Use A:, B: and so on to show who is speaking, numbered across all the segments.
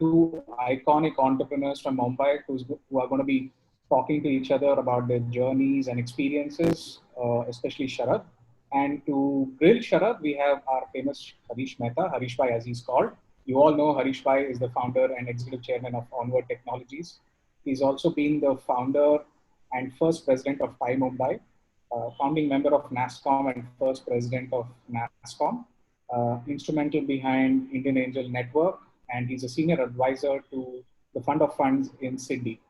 A: two iconic entrepreneurs from Mumbai who are going to be talking to each other about their journeys and experiences, especially Sharad. And to grill Sharad, we have our famous Harish Mehta, Harish Bhai as he's called. You all know Harish Bhai is the founder and executive chairman of Onward Technologies. He's also been the founder and first president of TiE Mumbai, founding member of NASSCOM and first president of NASSCOM, instrumental behind Indian Angel Network, and he's a senior advisor to the Fund of Funds in Sydney.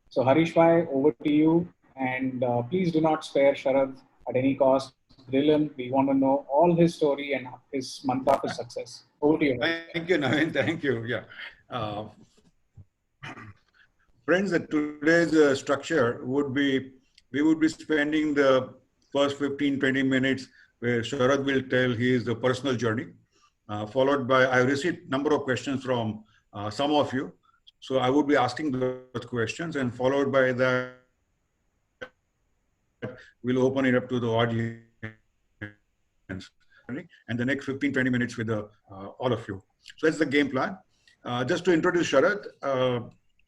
A: So Harish Bhai, over to you, and please do not spare Sharad at any cost. Grill him. We want to know all his story and his mantra for success. Over to you.
B: Thank you, Naveen. Thank you. Yeah. Friends, today's structure would be, we would be spending the first 15-20 minutes where Sharad will tell his personal journey, followed by, I received a number of questions from some of you. So I would be asking those questions, and followed by that, we'll open it up to the audience. And the next 15-20 minutes with all of you. So that's the game plan. Just to introduce Sharad,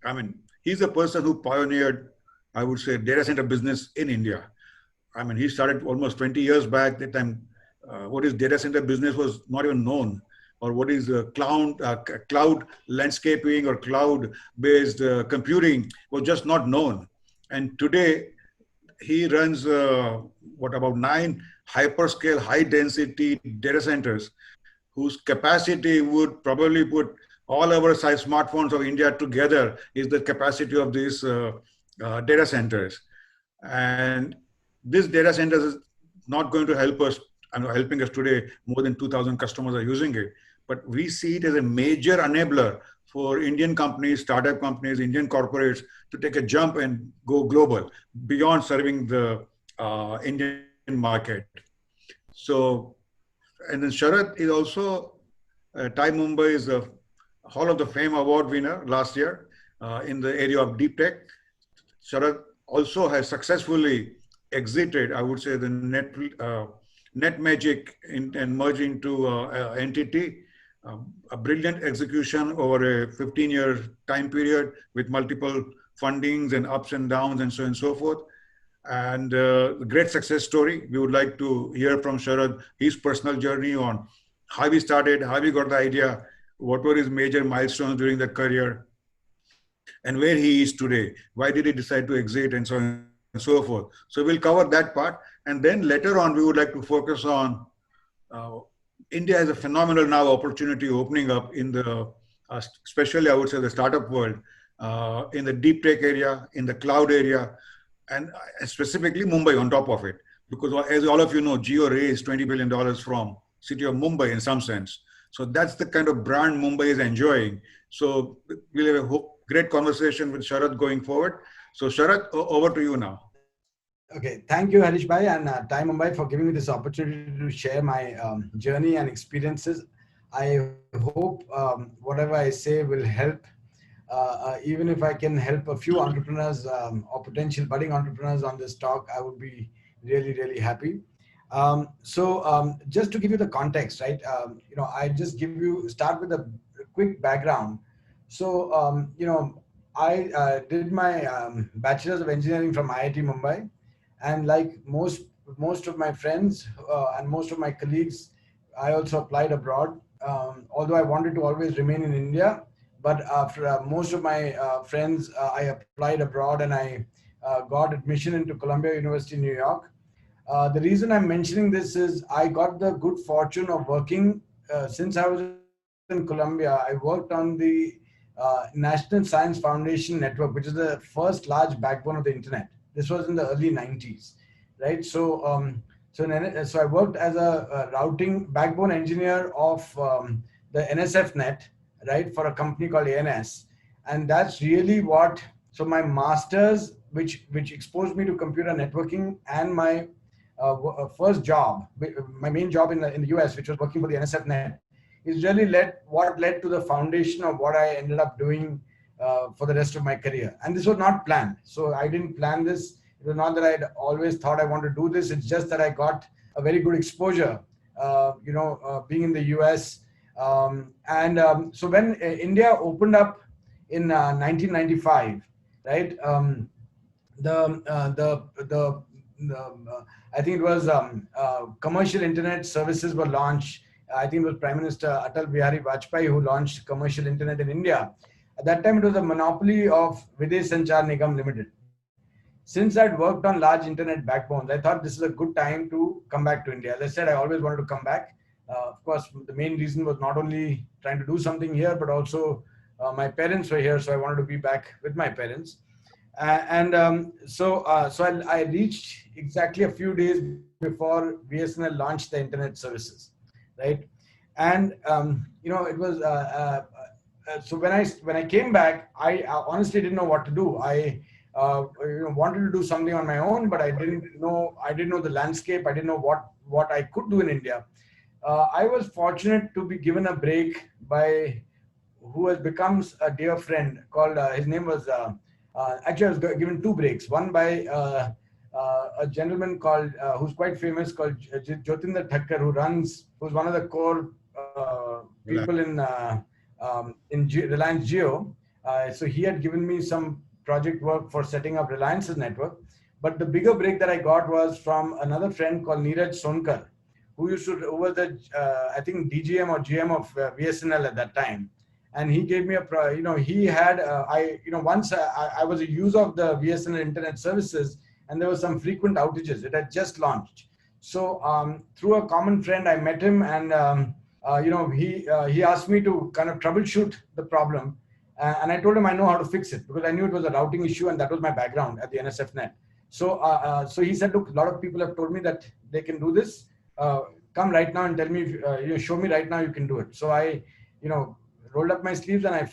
B: I mean, he's a person who pioneered, I would say, data center business in India. I mean, he started almost 20 years back. That time, what is data center business was not even known, or what is cloud landscaping or cloud-based computing was just not known. And today, he runs about 9 hyperscale, high-density data centers, whose capacity would probably put all our size smartphones of India together is the capacity of these data centers. And this data centers is not going to help us, and helping us today. More than 2,000 customers are using it. But we see it as a major enabler for Indian companies, startup companies, Indian corporates to take a jump and go global beyond serving the Indian market. So, and then Sharad is also TiE Mumbai is a Hall of the Fame award winner last year in the area of deep tech. Sharad also has successfully exited, I would say, the NetMagic and merged into NTT. A brilliant execution over a 15-year time period with multiple fundings and ups and downs and so on and so forth. And a great success story. We would like to hear from Sharad, his personal journey on how he started, how he got the idea, what were his major milestones during the career, and where he is today. Why did he decide to exit, and so on and so forth. So we'll cover that part. And then later on, we would like to focus on India has a phenomenal now opportunity opening up in the, especially I would say the startup world, in the deep tech area, in the cloud area, and specifically Mumbai on top of it. Because as all of you know, Jio raised $20 billion from city of Mumbai in some sense. So that's the kind of brand Mumbai is enjoying. So we'll have a great conversation with Sharad going forward. So Sharad, over to you now.
C: Okay, thank you, Harish Bhai and TiE Mumbai for giving me this opportunity to share my journey and experiences. I hope whatever I say will help. Even if I can help a few entrepreneurs or potential budding entrepreneurs on this talk, I would be really, really happy. Just to give you the context, right? I just start with a quick background. So, I did my Bachelor's of Engineering from IIT Mumbai. And like most of my friends and most of my colleagues, I also applied abroad. Although I wanted to always remain in India, but after most of my friends, I applied abroad and I got admission into Columbia University, New York. The reason I'm mentioning this is I got the good fortune of working since I was in Columbia. I worked on the National Science Foundation Network, which is the first large backbone of the internet. This was in the early 90s, right? So I worked as a routing backbone engineer of the NSF net, right, for a company called ANS. And that's really what, so my master's, which exposed me to computer networking, and my first job, my main job in the US, which was working for the NSF net, is really what led to the foundation of what I ended up doing for the rest of my career. And this was not planned. So I didn't plan this. It was not that I'd always thought I wanted to do this. It's just that I got a very good exposure, being in the US So when India opened up in 1995, right? I think it was commercial internet services were launched. I think it was Prime Minister Atal Bihari Vajpayee who launched commercial internet in India. At that time, it was a monopoly of Videsh Sanchar Nigam Limited. Since I'd worked on large internet backbones, I thought this is a good time to come back to India. As I said, I always wanted to come back. Of course, the main reason was not only trying to do something here, but also my parents were here, so I wanted to be back with my parents. So I reached exactly a few days before BSNL launched the internet services, right? And it was so when I came back, I honestly didn't know what to do. I wanted to do something on my own, but I didn't know the landscape. I didn't know what I could do in India. I was fortunate to be given a break by who has become a dear friend called his name was actually I was given two breaks. One by a gentleman called who's quite famous called Jyotinder Thakkar, who's one of the core people in Reliance Jio. So he had given me some project work for setting up Reliance's network. But the bigger break that I got was from another friend called Neeraj Sonkar, who was the I think DGM or GM of BSNL at that time. And he gave me he had once I was a user of the BSNL internet services, and there were some frequent outages. It had just launched. So through a common friend, I met him, and he asked me to kind of troubleshoot the problem. And I told him I know how to fix it, because I knew it was a routing issue, and that was my background at the NSFNet. So he said, look, a lot of people have told me that they can do this. Come right now and tell me, show me right now you can do it. So I, rolled up my sleeves and I,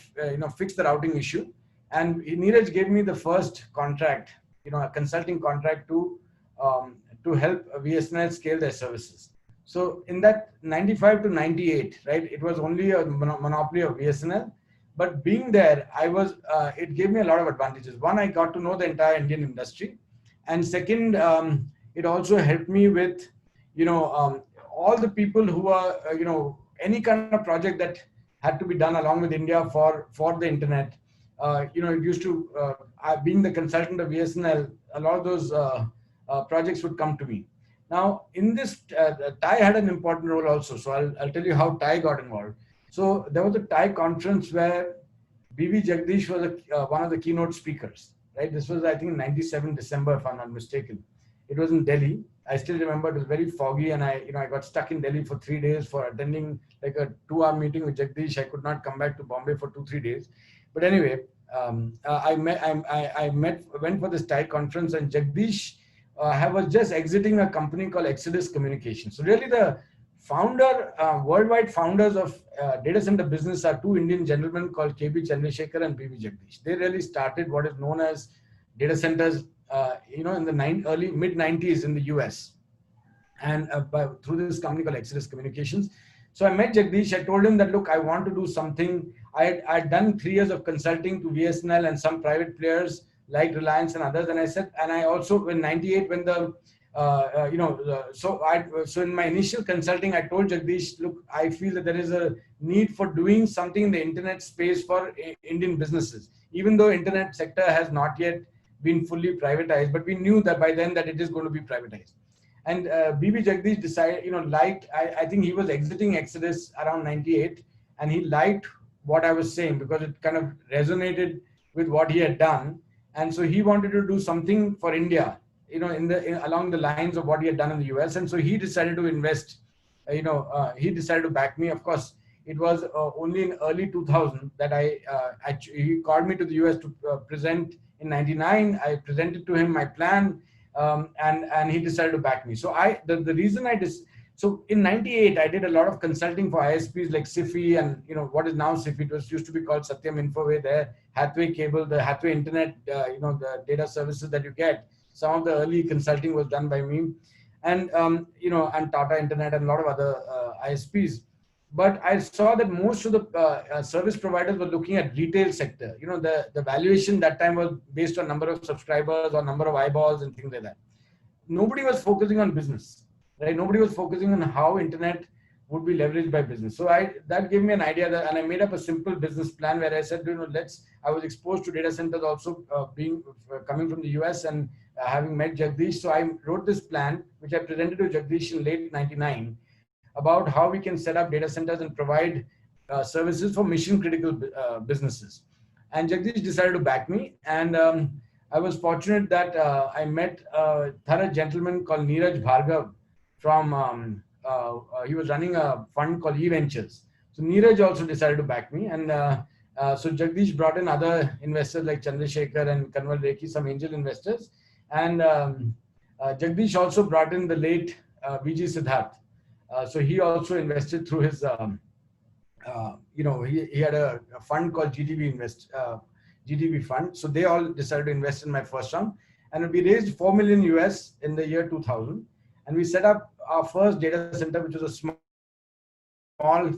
C: fixed the routing issue. And Neeraj gave me the first contract, a consulting contract to help BSNL scale their services. So in that 95 to 98, right, it was only a monopoly of BSNL. But being there, it gave me a lot of advantages. One, I got to know the entire Indian industry. And second, it also helped me with, all the people who are, any kind of project that had to be done along with India for the internet. It used to, being the consultant of BSNL, a lot of those projects would come to me. Now, in this, TIE had an important role also. So I'll tell you how TIE got involved. So there was a TIE conference where B.V. Jagdish was one of the keynote speakers, right? This was, I think, 97 December, if I'm not mistaken. It was in Delhi. I still remember it was very foggy, and I got stuck in Delhi for 3 days for attending like a 2-hour meeting with Jagdish. I could not come back to Bombay for 2-3 days. But anyway, I went for this TIE conference, and Jagdish was just exiting a company called Exodus Communications. So really the worldwide founders of data center business are two Indian gentlemen called K.B. Chandrasekhar and B.V. Jagdish. They really started what is known as data centers, in the early mid-90s in the US, and through this company called Exodus Communications. So I met Jagdish. I told him that, look, I want to do something. I had done 3 years of consulting to BSNL and some private players like Reliance and others. And I said, and I also in 98 when the so in my initial consulting, I told Jagdish, look, I feel that there is a need for doing something in the internet space for Indian businesses, even though internet sector has not yet been fully privatized, but we knew that by then that it is going to be privatized. And B.V. Jagdish decided, I think he was exiting Exodus around 98, and he liked what I was saying because it kind of resonated with what he had done. And so he wanted to do something for India, along the lines of what he had done in the US. And so he decided to invest, he decided to back me. Of course, it was only in early 2000 that he called me to the US to present in 99. I presented to him my plan, and he decided to back me. So the reason so in 98, I did a lot of consulting for ISPs like SIFI and, what is now SIFI. It was used to be called Satyam Infoway there, Hathway Cable, the Hathway Internet, the data services that you get. Some of the early consulting was done by me, and and Tata Internet and a lot of other ISPs. But I saw that most of the service providers were looking at retail sector. The valuation that time was based on number of subscribers or number of eyeballs and things like that. Nobody was focusing on business, right? Nobody was focusing on how internet would be leveraged by business. So that gave me an idea that, and I made up a simple business plan where I said, I was exposed to data centers also coming from the US and having met Jagdish. So I wrote this plan, which I presented to Jagdish in late 99, about how we can set up data centers and provide services for mission critical businesses. And Jagdish decided to back me. And I was fortunate that I met a thorough gentleman called Neeraj Bhargav from, he was running a fund called eVentures. So Neeraj also decided to back me. And so Jagdish brought in other investors like Chandrasekhar and Kanwal Rekhi, some angel investors. And Jagdish also brought in the late VG Siddharth. So he also invested through his, he had a fund called GTB fund. So they all decided to invest in my first round. And we raised $4 million US in the year 2000. And we set up our first data center, which was a small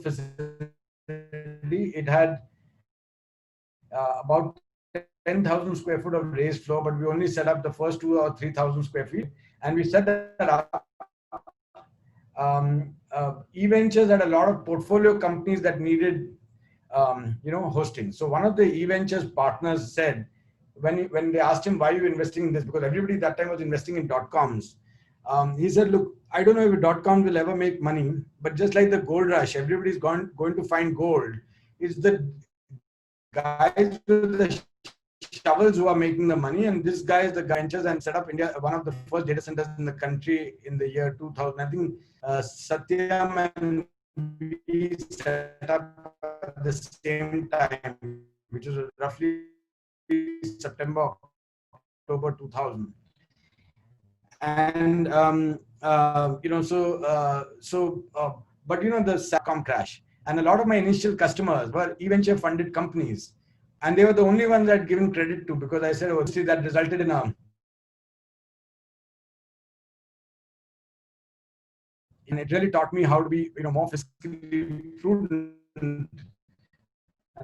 C: facility. It had about 10,000 square foot of raised floor, but we only set up the first 2,000 or 3,000 square feet. And we set that up. eVentures had a lot of portfolio companies that needed, hosting. So one of the eVentures partners said, when they asked him, why are you investing in this? Because everybody at that time was investing in dot-coms. He said, look, I don't know if dot-coms will ever make money, but just like the gold rush, everybody's going to find gold. It's the guys with the shovels who are making the money, and this guy is the ventures and set up India, one of the first data centers in the country in the year 2000. I think Satyam and we set up at the same time, which is roughly September, October 2000. And but the Satcom crash, and a lot of my initial customers were eVenture funded companies. And they were the only ones I'd given credit to, because I said, oh, see, that resulted in and it really taught me how to be, more fiscally prudent and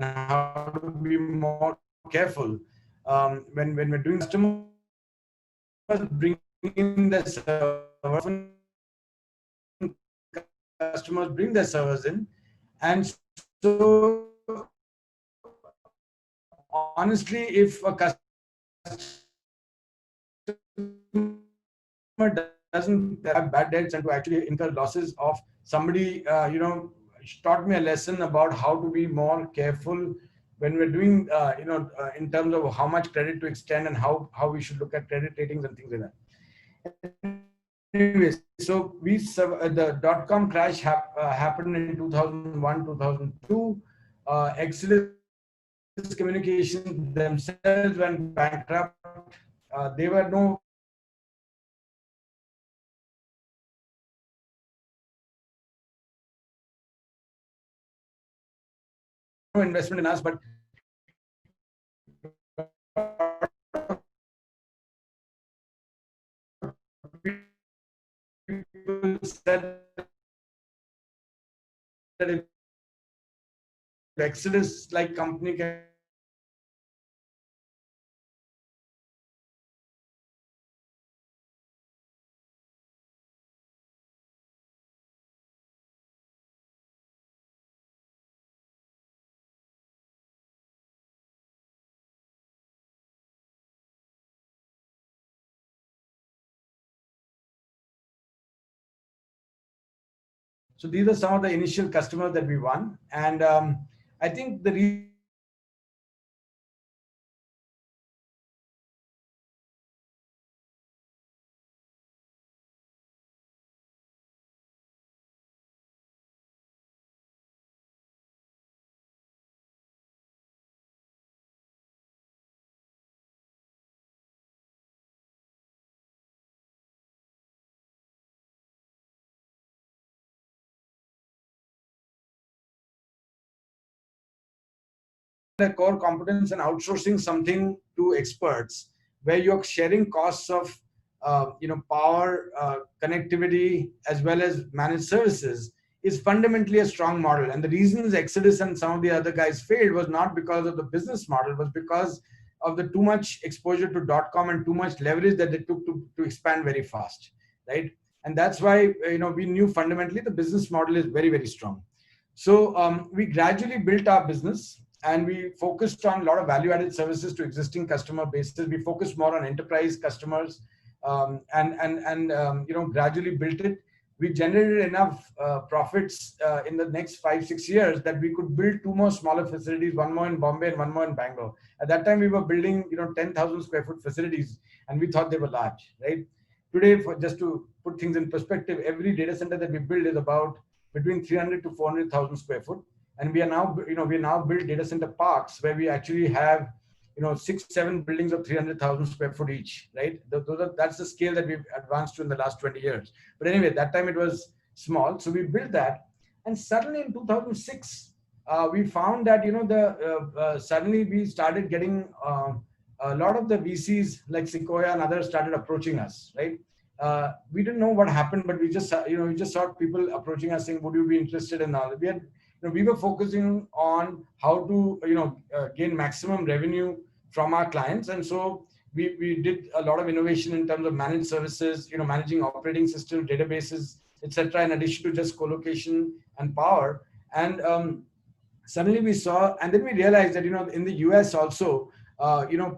C: how to be more careful when we're doing customers bring in the server, customers bring their servers in, and so honestly, if a customer doesn't have bad debts and to actually incur losses of somebody, taught me a lesson about how to be more careful when we're doing, in terms of how much credit to extend and how we should look at credit ratings and things like that. Anyways, so the dot-com crash happened in 2001, 2002. Exodus Communications themselves went bankrupt. They were no investment in us, but people said that if Exodus like company can So these are some of the initial customers that we won. And I think the reason a core competence and outsourcing something to experts, where you're sharing costs of power, connectivity, as well as managed services, is fundamentally a strong model. And the reasons Exodus and some of the other guys failed was not because of the business model, it was because of the too much exposure to .com and too much leverage that they took to expand very fast, right? And that's why, we knew fundamentally the business model is very, very strong. So we gradually built our business, and we focused on a lot of value-added services to existing customer bases. We focused more on enterprise customers, and gradually built it. We generated enough profits in the next 5-6 years that we could build 2 more smaller facilities, one more in Bombay and one more in Bangalore. At that time, we were building 10,000 square foot facilities, and we thought they were large, right? Today, just to put things in perspective, every data center that we build is about between 300 to 400,000 square foot. And we are now built data center parks where we actually have 6-7 buildings of 300,000 square foot each, right? That's the scale that we've advanced to in the last 20 years. But anyway, that time it was small, so we built that. And suddenly in 2006, we found that suddenly we started getting a lot of the VCs like Sequoia and others started approaching us, right? We didn't know what happened, but we just saw people approaching us saying, "Would you be interested in all?" We were focusing on how to gain maximum revenue from our clients, and so we did a lot of innovation in terms of managed services, managing operating systems, databases, etc. In addition to just co-location and power. And suddenly we saw, and then we realized that in the US also,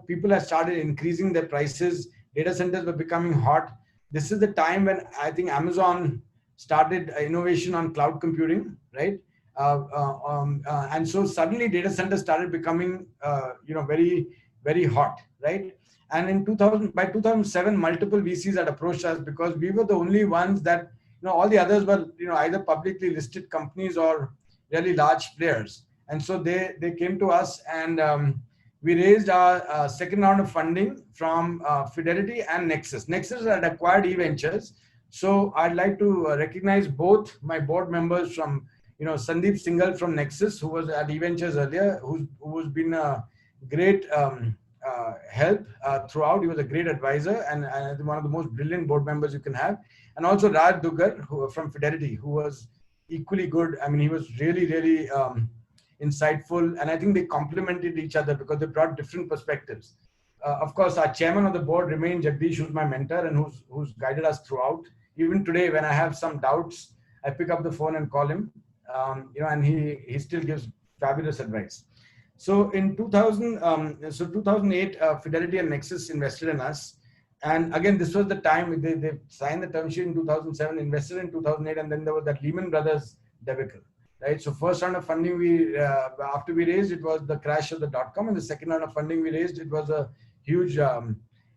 C: people have started increasing their prices. Data centers were becoming hot. This is the time when I think Amazon started innovation on cloud computing, right? And so suddenly data centers started becoming, very, very hot, right? And by 2007, multiple VCs had approached us because we were the only ones that, all the others were, either publicly listed companies or really large players. And so they came to us, and we raised our second round of funding from Fidelity and Nexus. Nexus had acquired eVentures. So I'd like to recognize both my board members from, Sandeep Singhal from Nexus, who was at eVentures earlier, who's been a great help throughout. He was a great advisor and one of the most brilliant board members you can have. And also Raj Duggar, who from Fidelity, who was equally good. I mean, he was really, really insightful. And I think they complemented each other because they brought different perspectives. Of course, our chairman of the board remained Jagdish, who's my mentor and who's guided us throughout. Even today, when I have some doubts, I pick up the phone and call him. And he still gives fabulous advice. So in 2008, Fidelity and Nexus invested in us. And again, this was the time they signed the term sheet in 2007, invested in 2008, and then there was that Lehman Brothers debacle, right? So first round of funding after we raised, it was the crash of the .com, and the second round of funding we raised, it was a huge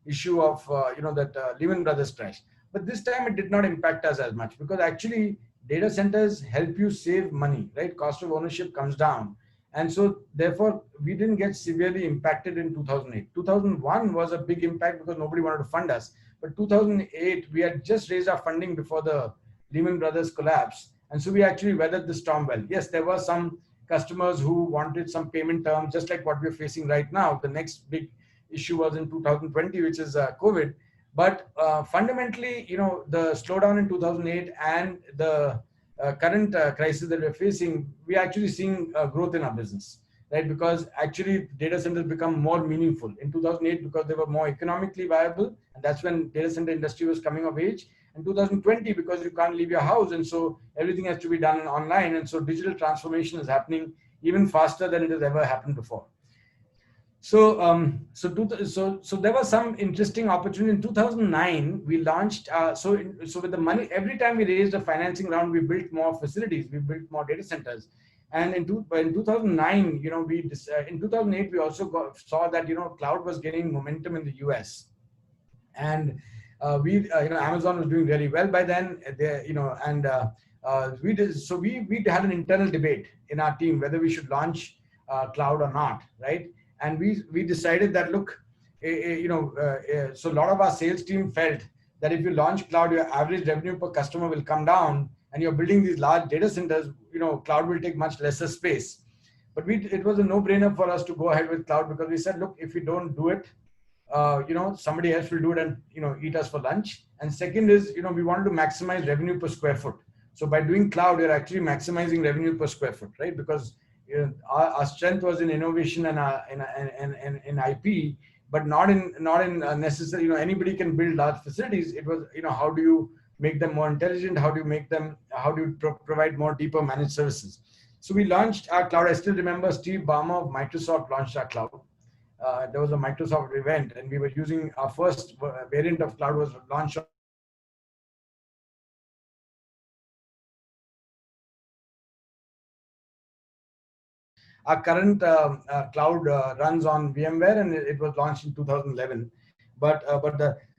C: issue of that Lehman Brothers crash. But this time it did not impact us as much because actually data centers help you save money, right? Cost of ownership comes down. And so therefore we didn't get severely impacted in 2008. 2001 was a big impact because nobody wanted to fund us. But 2008, we had just raised our funding before the Lehman Brothers collapse. And so we actually weathered the storm well. Yes, there were some customers who wanted some payment terms, just like what we're facing right now. The next big issue was in 2020, which is COVID. But fundamentally, the slowdown in 2008 and the current crisis that we're facing, we're actually seeing growth in our business, right? Because actually data centers become more meaningful. In 2008, because they were more economically viable, and that's when data center industry was coming of age. In 2020, because you can't leave your house, and so everything has to be done online, and so digital transformation is happening even faster than it has ever happened before. So there was some interesting opportunity. In 2009, we launched. So with the money, every time we raised a financing round, we built more facilities, we built more data centers. And in 2009, in 2008, we also saw that cloud was gaining momentum in the US, and Amazon was doing really well by then. We had an internal debate in our team whether we should launch cloud or not, right? And we decided that, look, so a lot of our sales team felt that if you launch cloud, your average revenue per customer will come down, and you're building these large data centers, cloud will take much lesser space. But it was a no-brainer for us to go ahead with cloud because we said, look, if we don't do it, somebody else will do it and, eat us for lunch. And second is, we wanted to maximize revenue per square foot. So by doing cloud, we're actually maximizing revenue per square foot, right? Because our strength was in innovation and in IP, but not in necessarily, anybody can build large facilities. It was, how do you make them more intelligent? How do you provide more deeper managed services? So we launched our cloud. I still remember Steve Ballmer of Microsoft launched our cloud. There was a Microsoft event, and we were using our first variant of cloud was launched. Our current cloud runs on VMware, and it was launched in 2011.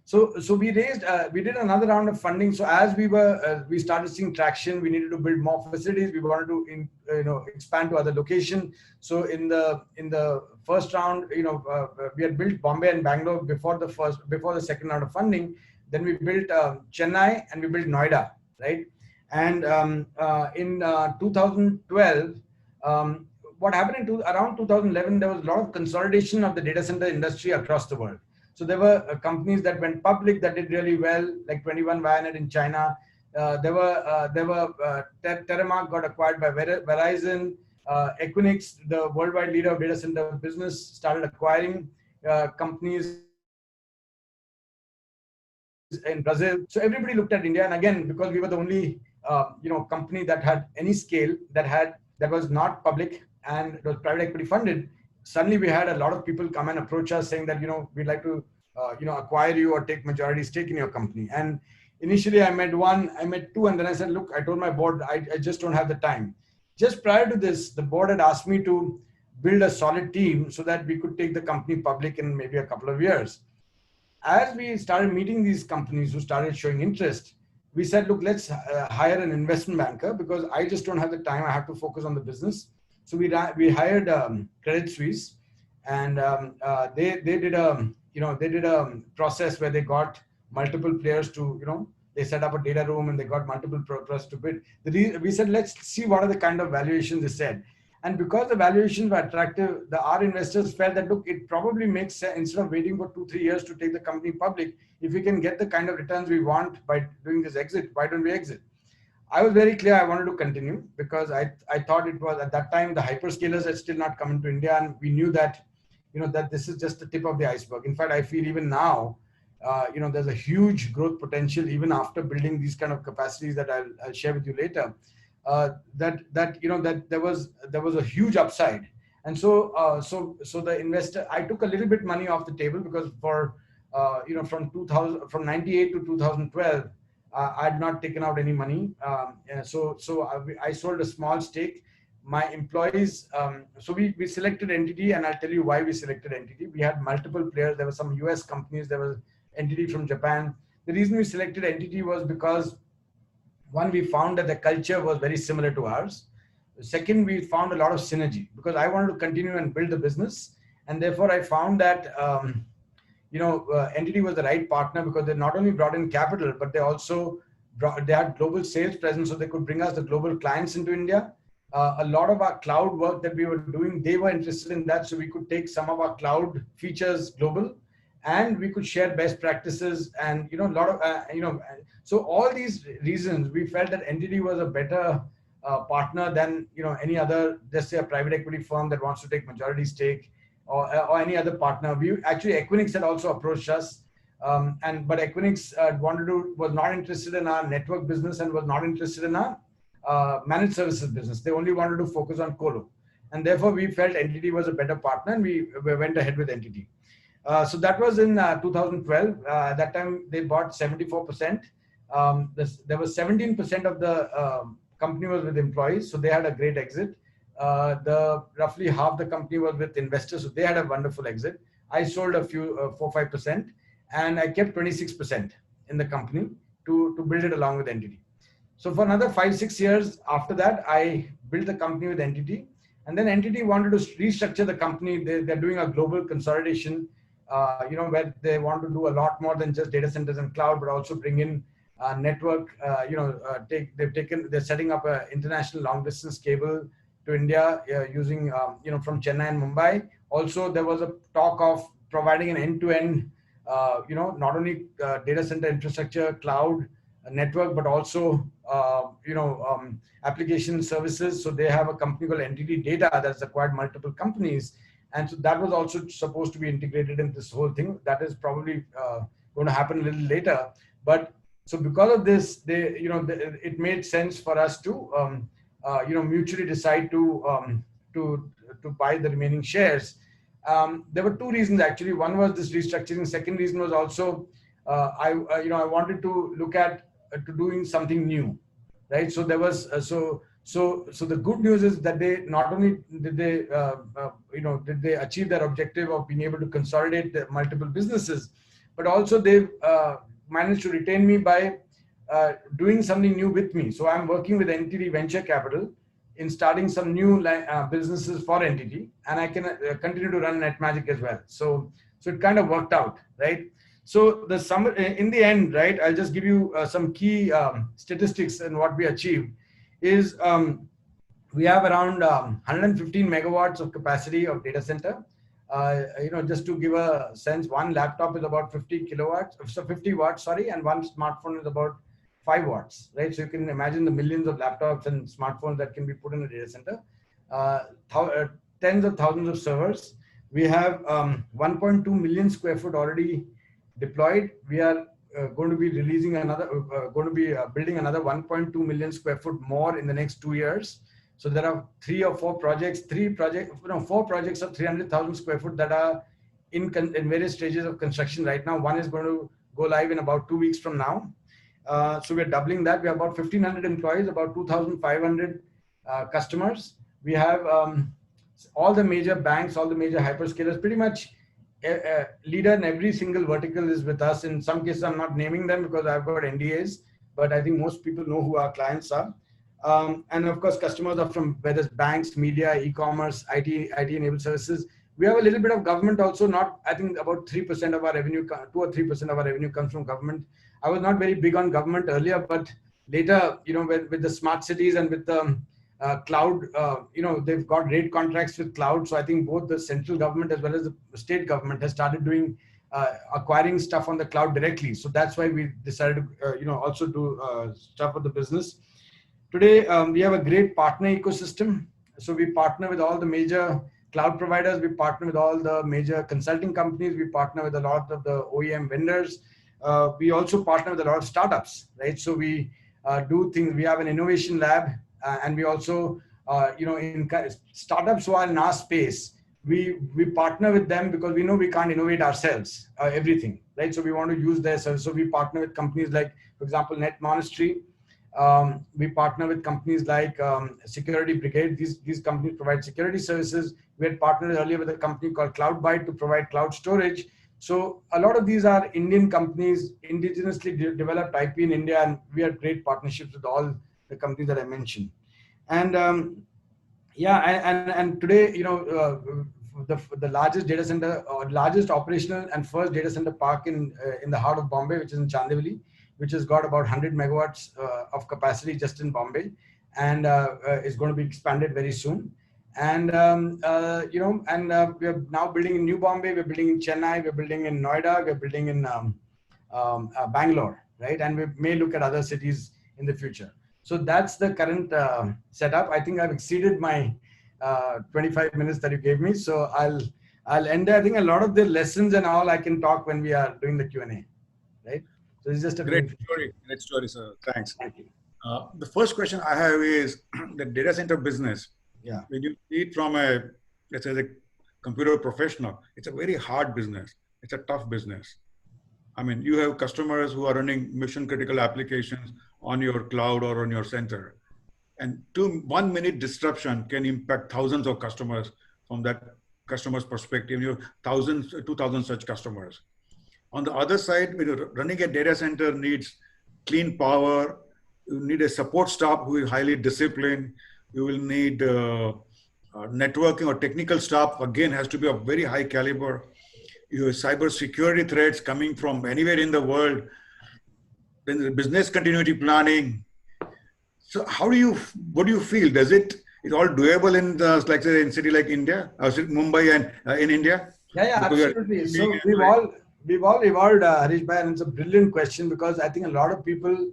C: So we raised, we did another round of funding. So as we started seeing traction, we needed to build more facilities. We wanted to expand to other locations. So in the first round, we had built Bombay and Bangalore before the second round of funding. Then we built Chennai, and we built Noida, right? And in 2012. What happened around 2011, there was a lot of consolidation of the data center industry across the world. So there were companies that went public that did really well, like 21Vianet in China. Terremark got acquired by Verizon. Equinix, the worldwide leader of data center business, started acquiring companies in Brazil. So everybody looked at India, and again, because we were the only company that had any scale that was not public and it was private equity funded, suddenly we had a lot of people come and approach us saying that, we'd like to, acquire you or take majority stake in your company. And initially I met two, and then I said, look, I told my board, I just don't have the time. Just prior to this, the board had asked me to build a solid team so that we could take the company public in maybe a couple of years. As we started meeting these companies who started showing interest, we said, look, let's hire an investment banker, because I just don't have the time. I have to focus on the business. So we hired Credit Suisse, and they did a process where they got multiple players to, they set up a data room and they got multiple players to bid. We said, let's see what are the kind of valuations they said. And because the valuations were attractive, our investors felt that, look, it probably makes sense, instead of waiting for 2-3 years to take the company public, if we can get the kind of returns we want by doing this exit, why don't we exit? I was very clear I wanted to continue, because I thought it was, at that time, the hyperscalers had still not come into India, and we knew that, that this is just the tip of the iceberg. In fact, I feel even now, there's a huge growth potential even after building these kind of capacities that I'll share with you later. That there was a huge upside, and so the investor, I took a little bit money off the table, because from 98 to 2012. I had not taken out any money. So I sold a small stake. My employees, so we selected Entity, and I'll tell you why we selected Entity. We had multiple players. There were some US companies. There was Entity from Japan. The reason we selected Entity was because, one, we found that the culture was very similar to ours. Second, we found a lot of synergy, because I wanted to continue and build the business. And therefore, I found that Entity was the right partner, because they not only brought in capital, but they also they had global sales presence, so they could bring us the global clients into India. A lot of our cloud work that we were doing, they were interested in that, so we could take some of our cloud features global, and we could share best practices, and so all these reasons, we felt that Entity was a better partner than any other, let's say, a private equity firm that wants to take majority stake, or any other partner. Equinix had also approached us, but Equinix was not interested in our network business and was not interested in our managed services business. They only wanted to focus on colo, and therefore we felt Entity was a better partner, and we went ahead with Entity. So that was in 2012. At that time, they bought 74%. There was 17% of the company was with employees, so they had a great exit. Roughly half the company was with investors, so they had a wonderful exit. I sold a few 4-5%, and I kept 26% in the company to build it along with Entity. So for another 5-6 years after that, I built the company with Entity, and then Entity wanted to restructure the company. They're doing a global consolidation, where they want to do a lot more than just data centers and cloud, but also bring in network. They're setting up an international long distance cable to India using, from Chennai and Mumbai. Also, there was a talk of providing an end-to-end, not only data center infrastructure, cloud, network, but also, application services. So they have a company called Entity Data that's acquired multiple companies. And so that was also supposed to be integrated in this whole thing. That is probably going to happen a little later. But So because of this, it made sense for us to, mutually decide to buy the remaining shares. There were two reasons actually. One was this restructuring. Second reason was also I wanted to look at to doing something new, right? So there was so the good news is that they not only did they achieve their objective of being able to consolidate the multiple businesses, but also they've managed to retain me by doing something new with me. So I'm working with NTT Venture Capital in starting some new businesses for NTT, and I can continue to run NetMagic as well. So it kind of worked out, right? So the summer, in the end, right, I'll just give you some key statistics and what we achieved is we have around 115 megawatts of capacity of data center. Just to give a sense, one laptop is about 50 kilowatts, so 50 watts, sorry, and one smartphone is about 5 watts, right? So you can imagine the millions of laptops and smartphones that can be put in a data center. Tens of thousands of servers. We have 1.2 million square foot already deployed. We are going to be releasing another, building another 1.2 million square foot more in the next 2 years. So there are 4 projects of 300,000 square foot that are in various stages of construction right now. One is going to go live in about 2 weeks from now. So we're doubling that. We have about 1,500 employees, about 2,500 customers. We have all the major banks, all the major hyperscalers, pretty much a leader in every single vertical is with us. In some cases, I'm not naming them because I've got NDAs, but I think most people know who our clients are. And of course, customers are from whether it's banks, media, e-commerce, IT-enabled services. We have a little bit of government also, I think about 3% of our revenue, 2 or 3% of our revenue comes from government. I was not very big on government earlier, but later, with the smart cities and with the cloud, they've got great contracts with cloud. So I think both the central government as well as the state government has started doing acquiring stuff on the cloud directly. So that's why we decided to, also do stuff with the business. Today, we have a great partner ecosystem. So we partner with all the major cloud providers. We partner with all the major consulting companies. We partner with a lot of the OEM vendors. We also partner with a lot of startups, right? So we do things. We have an innovation lab, and we also, in startups who are in our space, we partner with them because we know we can't innovate ourselves, everything, right? So we want to use their service. So we partner with companies like, for example, Net Monastery. We partner with companies like Security Brigade. These companies provide security services. We had partnered earlier with a company called CloudByte to provide cloud storage. So a lot of these are Indian companies, indigenously developed IP in India, and we have great partnerships with all the companies that I mentioned. And and today, the largest data center, or largest operational and first data center park in the heart of Bombay, which is in Chandivali, which has got about 100 megawatts of capacity just in Bombay, and is going to be expanded very soon. And we are now building in New Bombay, we're building in Chennai, we're building in Noida, we're building in Bangalore, right? And we may look at other cities in the future. So that's the current setup. I think I've exceeded my 25 minutes that you gave me. So I'll end there. I think a lot of the lessons and all I can talk when we are doing the Q&A, right? So it's just a
B: great story, sir. Thanks.
C: Thank you.
B: The first question I have is the data center business.
C: Yeah.
B: When you see it from a, let's say, the computer professional, it's a very hard business. It's a tough business. I mean, you have customers who are running mission critical applications on your cloud or on your center. And 1 minute disruption can impact thousands of customers from that customer's perspective. You have 2,000 such customers. On the other side, when you're running a data center needs clean power, you need a support staff who is highly disciplined. You will need networking or technical staff, again, has to be of very high caliber. You have cyber security threats coming from anywhere in the world. Then the business continuity planning. So what do you feel? Is all doable in like say in city like India, or Mumbai and in India?
C: Yeah, absolutely. So we've all evolved, Harish Bhai, and it's a brilliant question because I think a lot of people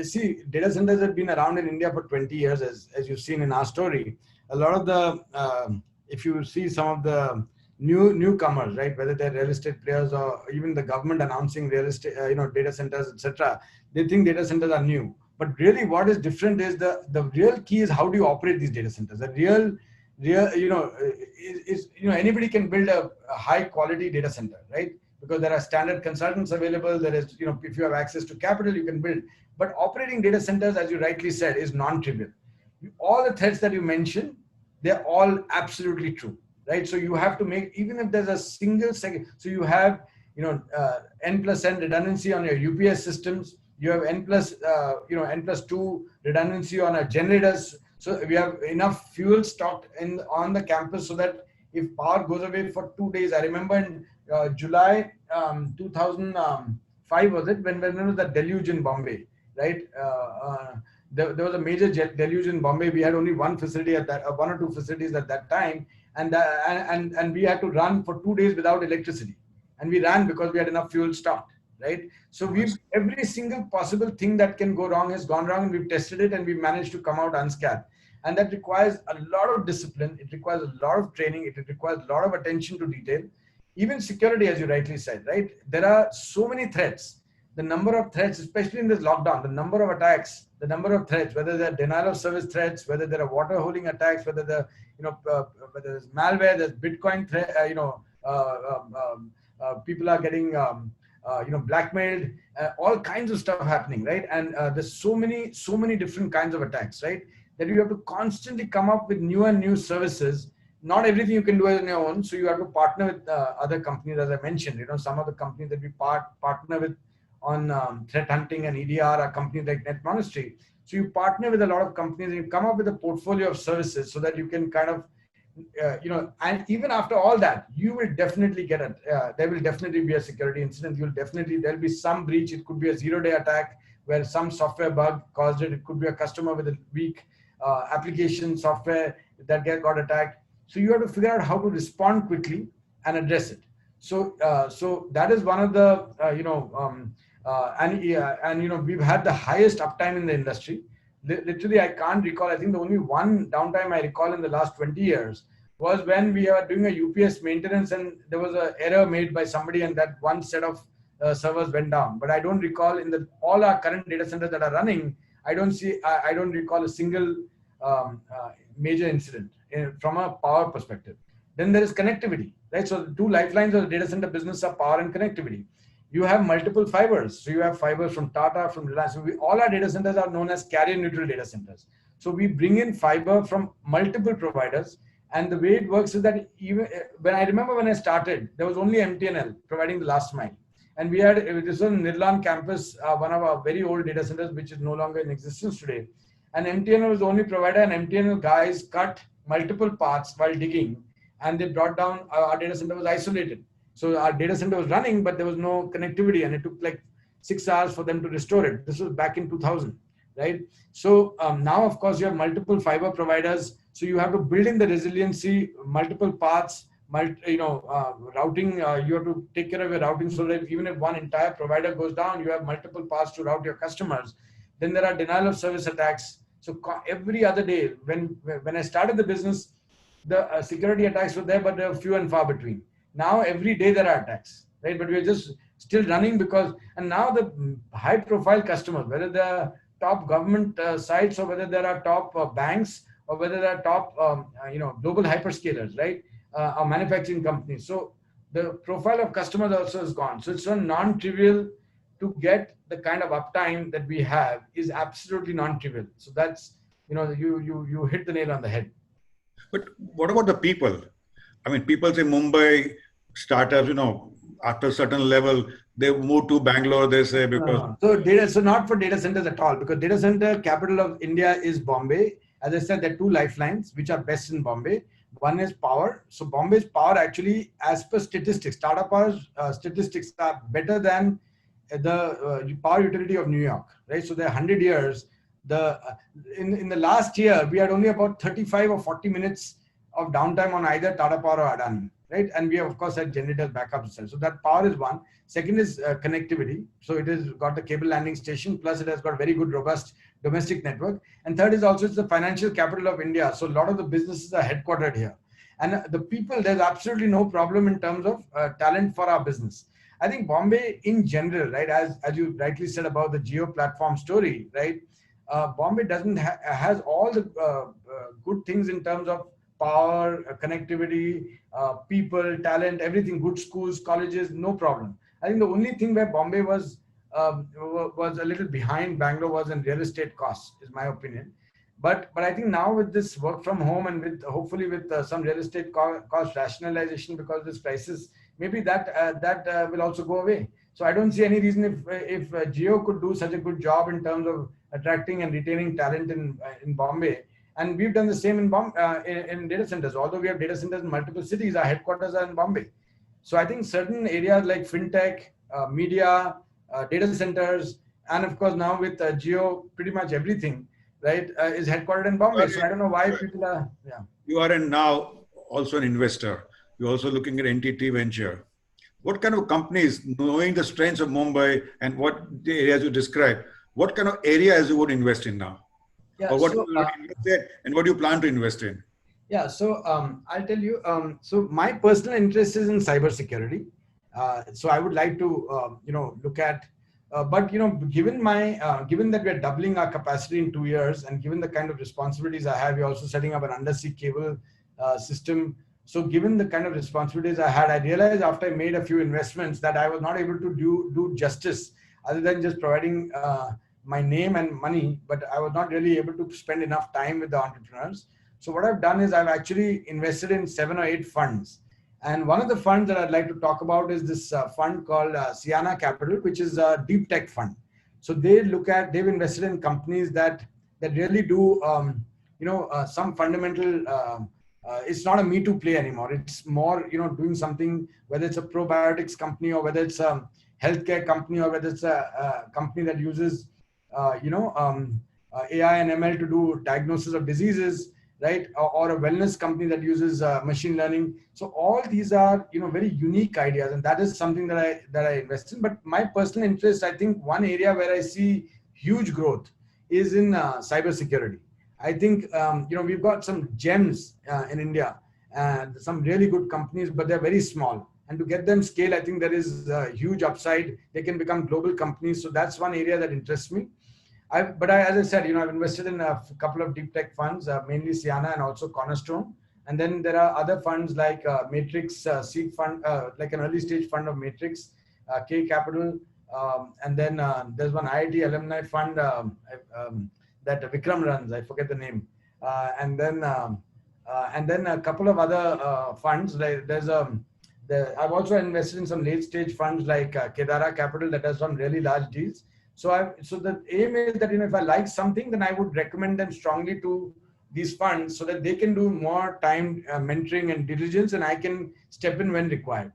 C: see data centers have been around in India for 20 years, as you've seen in our story. A lot of the, if you see some of the newcomers, right? Whether they're real estate players or even the government announcing real estate, data centers, etc. They think data centers are new, but really what is different is the real key is how do you operate these data centers. The real anybody can build a high quality data center, right? Because there are standard consultants available. There is, if you have access to capital, you can build. But operating data centers, as you rightly said, is non-trivial. All the threats that you mentioned, they're all absolutely true, right? So you have to make, even if there's a single second, so you have, n+n redundancy on your UPS systems. You have n+2 redundancy on our generators. So we have enough fuel stocked on the campus so that if power goes away for 2 days, I remember in July 2005 was it, when there was the deluge in Bombay, right? There was a major deluge in Bombay. We had only one facility at that, one or two facilities at that time, and we had to run for 2 days without electricity, and we ran because we had enough fuel stocked, right? So every single possible thing that can go wrong has gone wrong, and we've tested it, and we've managed to come out unscathed. And that requires a lot of discipline. It requires a lot of training. It requires a lot of attention to detail. Even security, as you rightly said, right? There are so many threats. The number of threats, especially in this lockdown, the number of attacks, the number of threats, whether they're denial of service threats, whether there are water holding attacks, whether whether there's malware, there's Bitcoin threat, people are getting, blackmailed, all kinds of stuff happening, right? And there's so many different kinds of attacks, right? That you have to constantly come up with new services. Not everything you can do on your own. So you have to partner with other companies, as I mentioned. Some of the companies that we partner with on threat hunting and EDR are companies like Net Monastery. So you partner with a lot of companies and you come up with a portfolio of services so that you can kind of, and even after all that, you will definitely get there will definitely be a security incident. There'll be some breach. It could be a 0-day attack where some software bug caused it. It could be a customer with a weak application software that got attacked. So you have to figure out how to respond quickly and address it. So that is one of the we've had the highest uptime in the industry. Literally, I can't recall. I think the only one downtime I recall in the last 20 years was when we were doing a UPS maintenance and there was an error made by somebody and that one set of servers went down. But I don't recall in all our current data centers that are running. I don't recall a single major incident from a power perspective. Then there is connectivity, right? So the two lifelines of the data center business are power and connectivity. You have multiple fibers. So you have fibers from Tata, from Reliance. So all our data centers are known as carrier neutral data centers. So we bring in fiber from multiple providers. And the way it works is that even when I started, there was only MTNL providing the last mile. And we had, this was in Nirlan campus, one of our very old data centers, which is no longer in existence today. And MTNL was the only provider, and MTNL guys cut multiple paths while digging, and they brought down, our data center was isolated. So our data center was running, but there was no connectivity, and it took like 6 hours for them to restore it. This was back in 2000, right? So now, of course, you have multiple fiber providers. So you have to build in the resiliency, multiple paths, routing. You have to take care of your routing so that even if one entire provider goes down, you have multiple paths to route your customers. Then there are denial of service attacks. So every other day, when I started the business, the security attacks were there, but they were few and far between. Now every day there are attacks, right? But we're just still running because, and now the high profile customers, whether they're top government sites or whether there are top banks or whether there are top, global hyperscalers, right? Or manufacturing companies. So the profile of customers also has gone. So it's so non-trivial to get the kind of uptime that we have is absolutely non-trivial. So that's, you hit the nail on the head.
B: But what about the people? I mean, people say Mumbai startups, after a certain level, they move to Bangalore, they say, because...
C: So not for data centers at all, because data center capital of India is Bombay. As I said, there are two lifelines, which are best in Bombay. One is power. So Bombay's power actually, as per statistics, Tata Power's statistics are better than the power utility of New York, right? So there are 100 years. In the last year, we had only about 35 or 40 minutes of downtime on either Tata Power or Adani, right? And we have, of course, had generators backup as well. So that power is one. Second is connectivity. So it has got the cable landing station, plus it has got very good, robust domestic network. And third is also it's the financial capital of India. So a lot of the businesses are headquartered here. And the people, there's absolutely no problem in terms of talent for our business. I think Bombay in general, right, as you rightly said about the Geo platform story, right, Bombay doesn't has all the good things in terms of power, connectivity, people, talent, everything, good schools, colleges, no problem. I think the only thing where Bombay was a little behind Bangalore was in real estate costs, is my opinion. But I think now with this work from home and with hopefully with some real estate cost rationalization because of this crisis, maybe that will also go away. So I don't see any reason if Geo could do such a good job in terms of attracting and retaining talent in Bombay, and we've done the same in data centers. Although we have data centers in multiple cities, our headquarters are in Bombay. So I think certain areas like fintech, media, data centers, and of course now with Geo, pretty much everything, right, is headquartered in Bombay. So I don't know why people are, yeah.
B: You are now also an investor. You're also looking at NTT Venture. What kind of companies, knowing the strengths of Mumbai and what the areas you described, what kind of areas you would invest in now?
C: Yeah,
B: or what you invest in, and what do you plan to invest in?
C: Yeah, so I'll tell you. So my personal interest is in cybersecurity. So I would like to, look at. But given that we're doubling our capacity in 2 years, and given the kind of responsibilities I have, we're also setting up an undersea cable system. So given the kind of responsibilities I had, I realized after I made a few investments that I was not able to do justice, other than just providing my name and money, but I was not really able to spend enough time with the entrepreneurs. So what I've done is I've actually invested in 7 or 8 funds. And one of the funds that I'd like to talk about is this fund called Siana Capital, which is a deep tech fund. So they've invested in companies that really do, some fundamental, it's not a Me Too play anymore. It's more, doing something, whether it's a probiotics company or whether it's a healthcare company or whether it's a company that uses, AI and ML to do diagnosis of diseases, right? Or a wellness company that uses machine learning. So all these are, very unique ideas, and that is something that I invest in. But my personal interest, I think one area where I see huge growth is in cybersecurity. I think, we've got some gems in India and some really good companies, but they're very small. And to get them scale, I think there is a huge upside. They can become global companies. So that's one area that interests me. As I said, I've invested in a couple of deep tech funds, mainly Siana and also Cornerstone. And then there are other funds like Matrix Seed Fund, like an early stage fund of Matrix, K Capital. And then there's one IIT alumni fund that Vikram runs. I forget the name. And then a couple of other funds. Like I've also invested in some late stage funds like Kedara Capital that has some really large deals. So the aim is that, if I like something, then I would recommend them strongly to these funds so that they can do more time mentoring and diligence, and I can step in when required.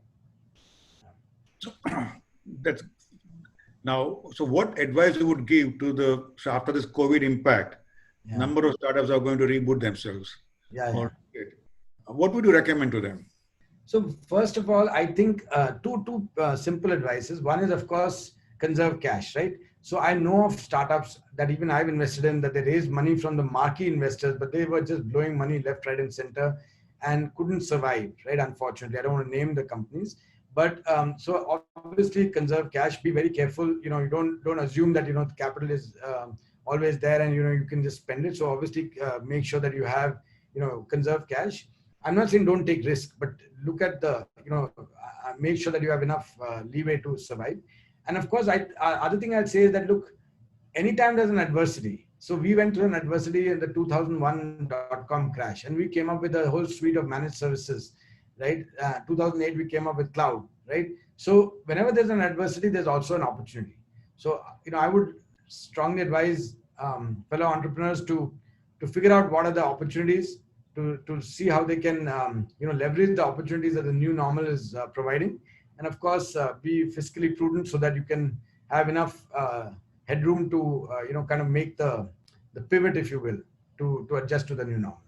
B: So what advice you would give to after this COVID impact, number of startups are going to reboot themselves. What would you recommend to them?
C: So first of all, I think two simple advices. One is, of course, conserve cash, right? So I know of startups that even I've invested in that they raised money from the marquee investors, but they were just blowing money left, right, and center and couldn't survive, right? Unfortunately, I don't want to name the companies, but so obviously conserve cash, be very careful. You don't assume that, the capital is always there and, you can just spend it. So obviously make sure that you have, conserve cash. I'm not saying don't take risk, but look at the, make sure that you have enough leeway to survive. And of course, other thing I'd say is that, look, anytime there's an adversity. So we went through an adversity in the 2001 .com crash, and we came up with a whole suite of managed services, right? 2008, we came up with cloud, right? So whenever there's an adversity, there's also an opportunity. So, I would strongly advise fellow entrepreneurs to figure out what are the opportunities, to see how they can, leverage the opportunities that the new normal is providing. And of course, be fiscally prudent so that you can have enough headroom to, kind of make the pivot, if you will, to adjust to the new normal.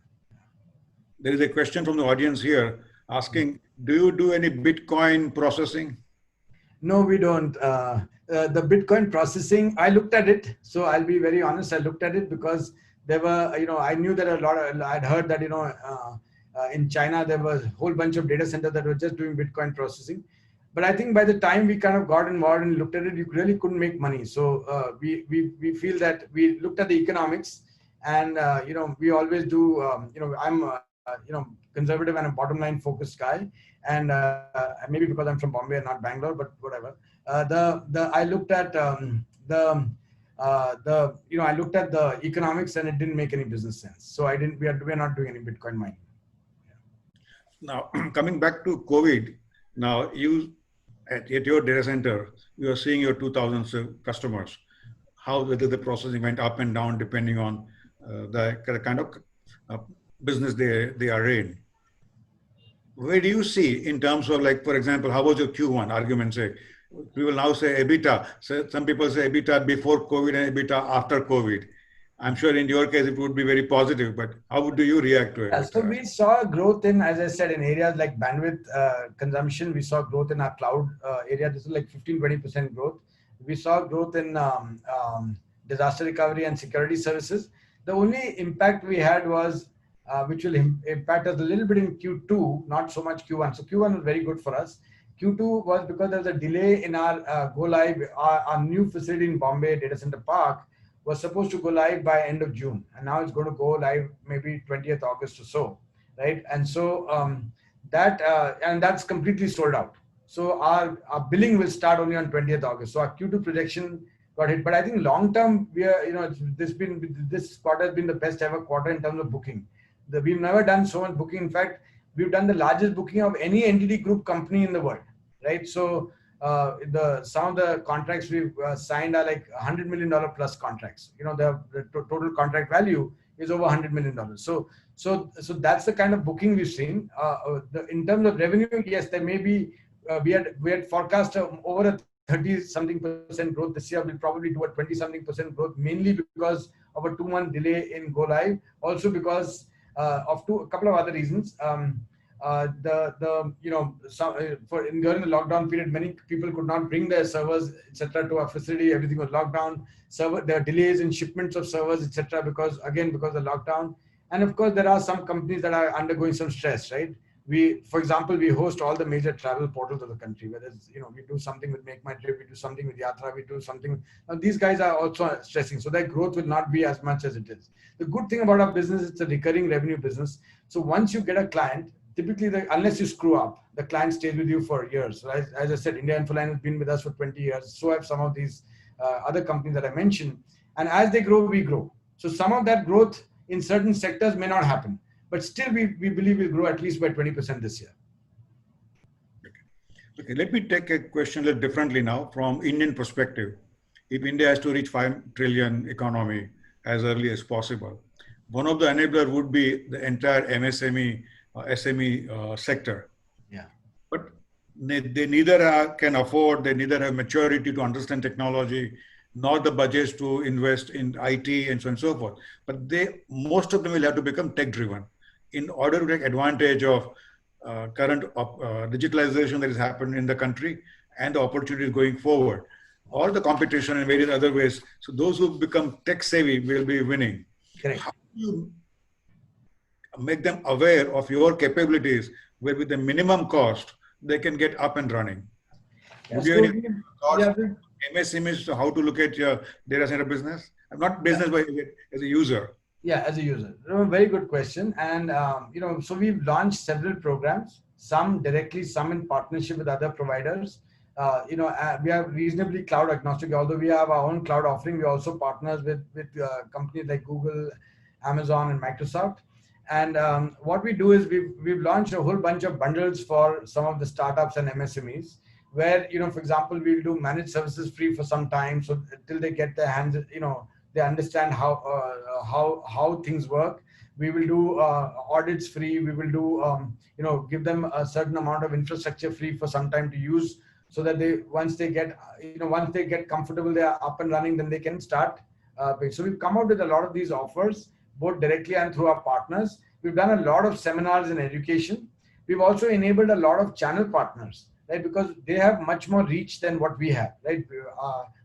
B: There is a question from the audience here asking, do you do any Bitcoin processing?
C: No, we don't. The Bitcoin processing, I looked at it. So I'll be very honest. I looked at it because there were, I knew that I'd heard that, In China, there was a whole bunch of data centers that were just doing Bitcoin processing. But I think by the time we kind of got involved and looked at it, you really couldn't make money. So we feel that we looked at the economics, and we always do. I'm conservative and a bottom line focused guy, and maybe because I'm from Bombay and not Bangalore, but whatever. I looked at I looked at the economics, and it didn't make any business sense. So we are not doing any Bitcoin mining.
B: Now, coming back to COVID, now you at your data center, you are seeing your 2,000 customers, whether the processing went up and down depending on the kind of business they are in. Where do you see in terms of, like, for example, how was your Q1? Argument say, we will now say EBITDA. So some people say EBITDA before COVID and EBITDA after COVID. I'm sure in your case, it would be very positive, but how do you react to it?
C: Yeah, so we saw growth in, as I said, in areas like bandwidth consumption. We saw growth in our cloud area. This is like 15-20% growth. We saw growth in disaster recovery and security services. The only impact we had was, which will impact us a little bit in Q2, not so much Q1. So Q1 was very good for us. Q2 was because there was a delay in our go live. Our new facility in Bombay Data Center Park was supposed to go live by end of June, and now it's going to go live maybe 20th August or so, right? And so and that's completely sold out. So our billing will start only on 20th August. So our Q2 projection got hit, but I think long term, we are, this quarter has been the best ever quarter in terms of booking. We've never done so much booking. In fact, we've done the largest booking of any entity group company in the world, right? So some of the contracts we've signed are like $100 million plus contracts. The total contract value is over $100 million. So that's the kind of booking we've seen. In terms of revenue, yes, there may be. We had forecast over a 30-something% growth this year. We'll probably do a 20-something% growth, mainly because of a 2-month delay in go live. Also because of a couple of other reasons. During the lockdown period, many people could not bring their servers, etc., to our facility. Everything was locked down. There are delays in shipments of servers, etc., because of lockdown. And of course, there are some companies that are undergoing some stress, right? For example, we host all the major travel portals of the country. Whether it's, we do something with Make My Trip, we do something with Yatra, we do something. Now, these guys are also stressing, so their growth will not be as much as it is. The good thing about our business is it's a recurring revenue business. So once you get a client, typically, unless you screw up, the client stays with you for years. So as I said, India Infoline has been with us for 20 years. So have some of these other companies that I mentioned. And as they grow, we grow. So some of that growth in certain sectors may not happen. But still, we believe we'll grow at least by 20% this year.
B: Okay, let me take a question a little differently now from Indian perspective. If India has to reach 5 trillion economy as early as possible, one of the enabler would be the entire MSME, SME sector.
C: Yeah.
B: But they neither can afford, they neither have maturity to understand technology, nor the budgets to invest in IT and so on and so forth. But most of them will have to become tech driven in order to take advantage of current digitalization that is happening in the country and the opportunities going forward, or the competition in various other ways. So those who become tech savvy will be winning.
C: Correct.
B: How do you make them aware of your capabilities where with the minimum cost, they can get up and running? MSMEs, how to look at your data center business? Not business, but as a user.
C: Yeah, as a user. Very good question. And, so we've launched several programs, some directly, some in partnership with other providers. We are reasonably cloud agnostic. Although we have our own cloud offering, we also partners with companies like Google, Amazon, and Microsoft. And what we do is we've launched a whole bunch of bundles for some of the startups and MSMEs, where, for example, we'll do managed services free for some time. So until they get their hands, they understand how things work. We will do audits free. We will do, give them a certain amount of infrastructure free for some time to use, so that once they get comfortable, they are up and running, then they can start. So we've come out with a lot of these offers, both directly and through our partners. We've done a lot of seminars in education. We've also enabled a lot of channel partners, right? Because they have much more reach than what we have, right?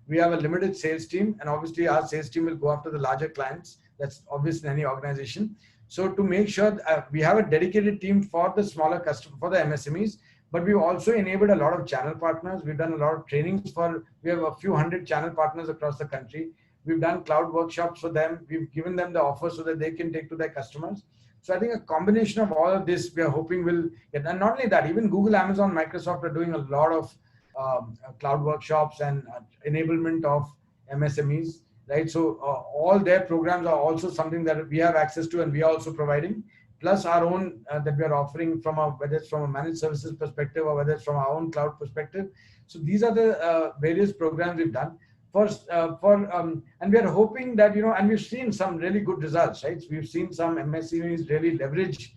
C: We have a limited sales team, and obviously our sales team will go after the larger clients. That's obvious in any organization. So to make sure we have a dedicated team for the smaller customer, for the MSMEs, but we've also enabled a lot of channel partners. We've done a lot of trainings we have a few hundred channel partners across the country. We've done cloud workshops for them. We've given them the offer so that they can take to their customers. So I think a combination of all of this, we are hoping will get, and not only that, even Google, Amazon, Microsoft are doing a lot of cloud workshops and enablement of MSMEs, right? So all their programs are also something that we have access to and we are also providing, plus our own that we are offering from whether it's from a managed services perspective or whether it's from our own cloud perspective. So these are the various programs we've done. And we are hoping that, and we've seen some really good results, right? So we've seen some MSMEs really leverage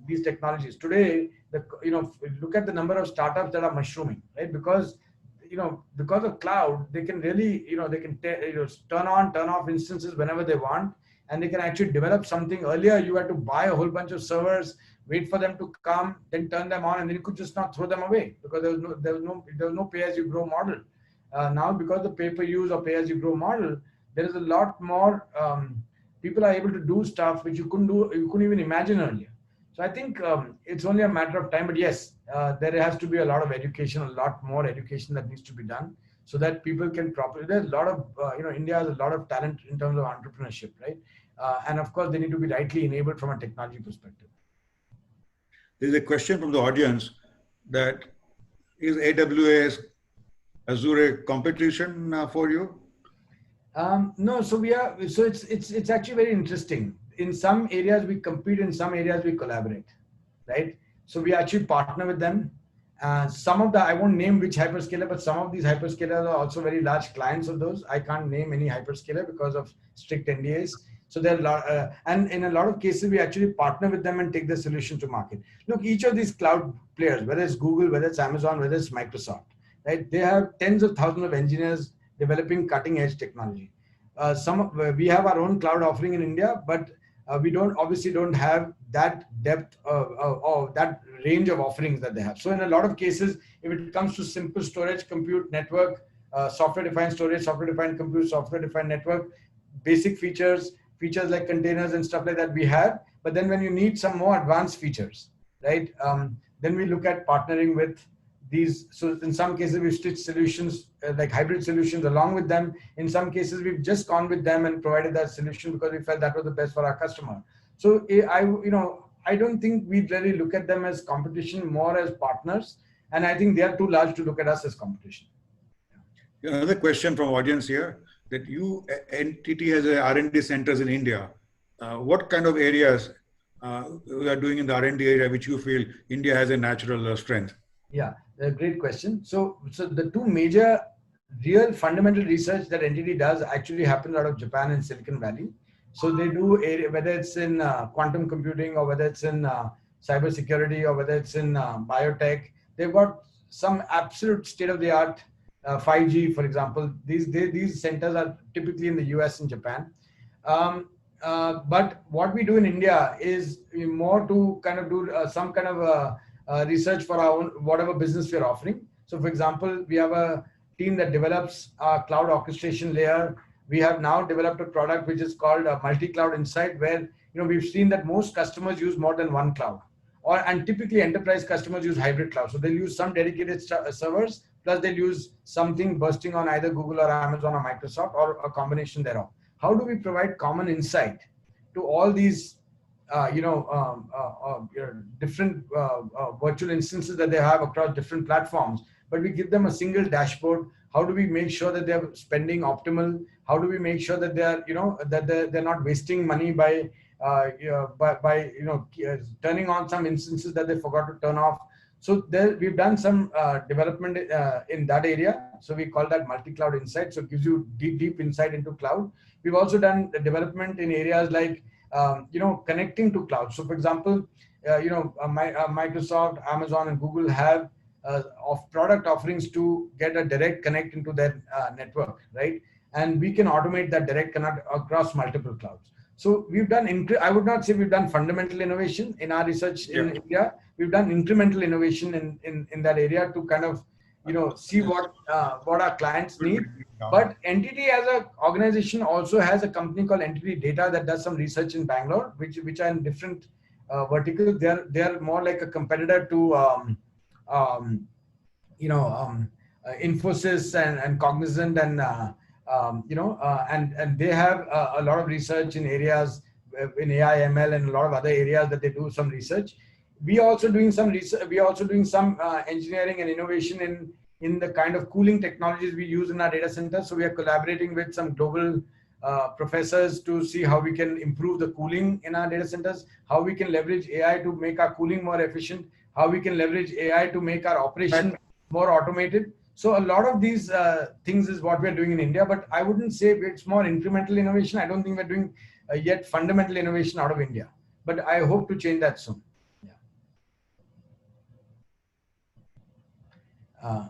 C: these technologies. Today, look at the number of startups that are mushrooming, right? Because of cloud, they can really, they can turn on, turn off instances whenever they want, and they can actually develop something. Earlier, you had to buy a whole bunch of servers, wait for them to come, then turn them on, and then you could just not throw them away because there was no pay-as-you-grow model. Now, because the pay-per-use or pay-as-you-grow model, there is a lot more. People are able to do stuff which you couldn't even imagine earlier. So I think it's only a matter of time. But yes, there has to be a lot of education, a lot more education that needs to be done, so that people can properly. There's a lot of India has a lot of talent in terms of entrepreneurship, right? And of course, they need to be rightly enabled from a technology perspective.
B: There's a question from the audience that is AWS Azure a competition for you?
C: No, so it's actually very interesting. In some areas we compete, in some areas we collaborate, right? So we actually partner with them. I won't name which hyperscaler, but some of these hyperscalers are also very large clients of those. I can't name any hyperscaler because of strict NDAs. So there are a lot, and in a lot of cases, we actually partner with them and take the solution to market. Look, each of these cloud players, whether it's Google, whether it's Amazon, whether it's Microsoft, right? They have tens of thousands of engineers developing cutting edge technology. We have our own cloud offering in India, but we obviously don't have that depth or that range of offerings that they have. So in a lot of cases, if it comes to simple storage, compute, network, software-defined storage, software-defined compute, software-defined network, basic features like containers and stuff like that we have. But then when you need some more advanced features, right, then we look at partnering with these. So in some cases, we've stitched solutions like hybrid solutions along with them. In some cases, we've just gone with them and provided that solution because we felt that was the best for our customer. So I don't think we really look at them as competition, more as partners. And I think they are too large to look at us as competition.
B: Another question from audience here, that NTT has R&D centers in India. What kind of areas we are doing in the R&D area which you feel India has a natural strength?
C: Yeah, a great question. So the two major real fundamental research that NTT does actually happens out of Japan and Silicon Valley. So they do whether it's in quantum computing or whether it's in cybersecurity or whether it's in biotech. They've got some absolute state-of-the-art 5G, for example. These centers are typically in the US and Japan. But what we do in India is more to kind of do some kind of research for our own, whatever business we're offering. So for example, we have a team that develops our cloud orchestration layer. We have now developed a product which is called Multi-Cloud Insight, where we've seen that most customers use more than one cloud, and typically enterprise customers use hybrid cloud. So they'll use some dedicated servers, plus they'll use something bursting on either Google or Amazon or Microsoft or a combination thereof. How do we provide common insight to all these different virtual instances that they have across different platforms, but we give them a single dashboard? How do we make sure that they're spending optimal? How do we make sure that they're not wasting money by turning on some instances that they forgot to turn off? So we've done some development in that area. So we call that Multi-Cloud Insight. So it gives you deep insight into cloud. We've also done the development in areas like connecting to cloud. So for example, Microsoft, Amazon, and Google have of product offerings to get a direct connect into their network, right? And we can automate that direct connect across multiple clouds. So we've done, I would not say we've done fundamental innovation in our research in India. We've done incremental innovation in that area to kind of see what our clients need. But Entity as an organization also has a company called Entity Data that does some research in Bangalore, which are in different verticals. They're more like a competitor to Infosys and Cognizant and and they have a lot of research in areas in AI, ML, and a lot of other areas that they do some research. We are also doing some research. We are also doing some engineering and innovation in the kind of cooling technologies we use in our data centers. So we are collaborating with some global professors to see how we can improve the cooling in our data centers, how we can leverage AI to make our cooling more efficient, how we can leverage AI to make our operation more automated. So a lot of these things is what we're doing in India, but I wouldn't say it's more incremental innovation. I don't think we're doing yet fundamental innovation out of India, but I hope to change that soon. Yeah.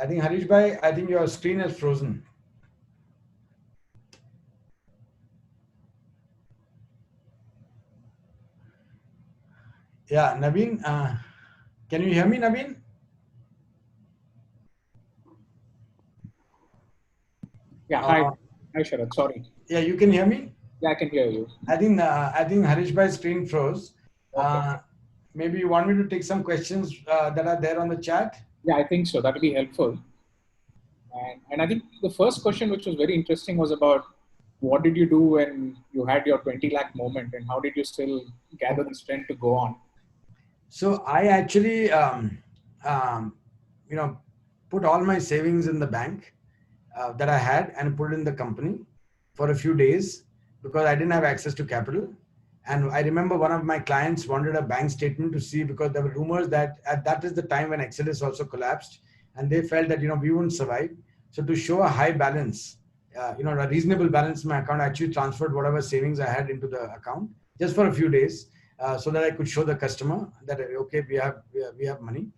C: I think Harish Bhai, I think your screen is frozen. Yeah, Naveen, can you hear me, Naveen?
A: Yeah, hi Sharad, sorry.
C: Yeah, you can hear me?
A: Yeah, I can hear you.
C: I think Harish Bhai's screen froze.
A: Okay.
C: Maybe you want me to take some questions that are there on the chat?
A: Yeah, I think so. That would be helpful. And I think the first question, which was very interesting, was about what did you do when you had your 20 lakh moment, and how did you still gather the strength to go on?
C: So I actually, put all my savings in the bank that I had and put it in the company for a few days because I didn't have access to capital. And I remember one of my clients wanted a bank statement to see because there were rumors that that is the time when Exodus also collapsed, and they felt that we wouldn't survive. So to show a high balance, a reasonable balance in my account, I actually transferred whatever savings I had into the account just for a few days, so that I could show the customer that okay, we have money.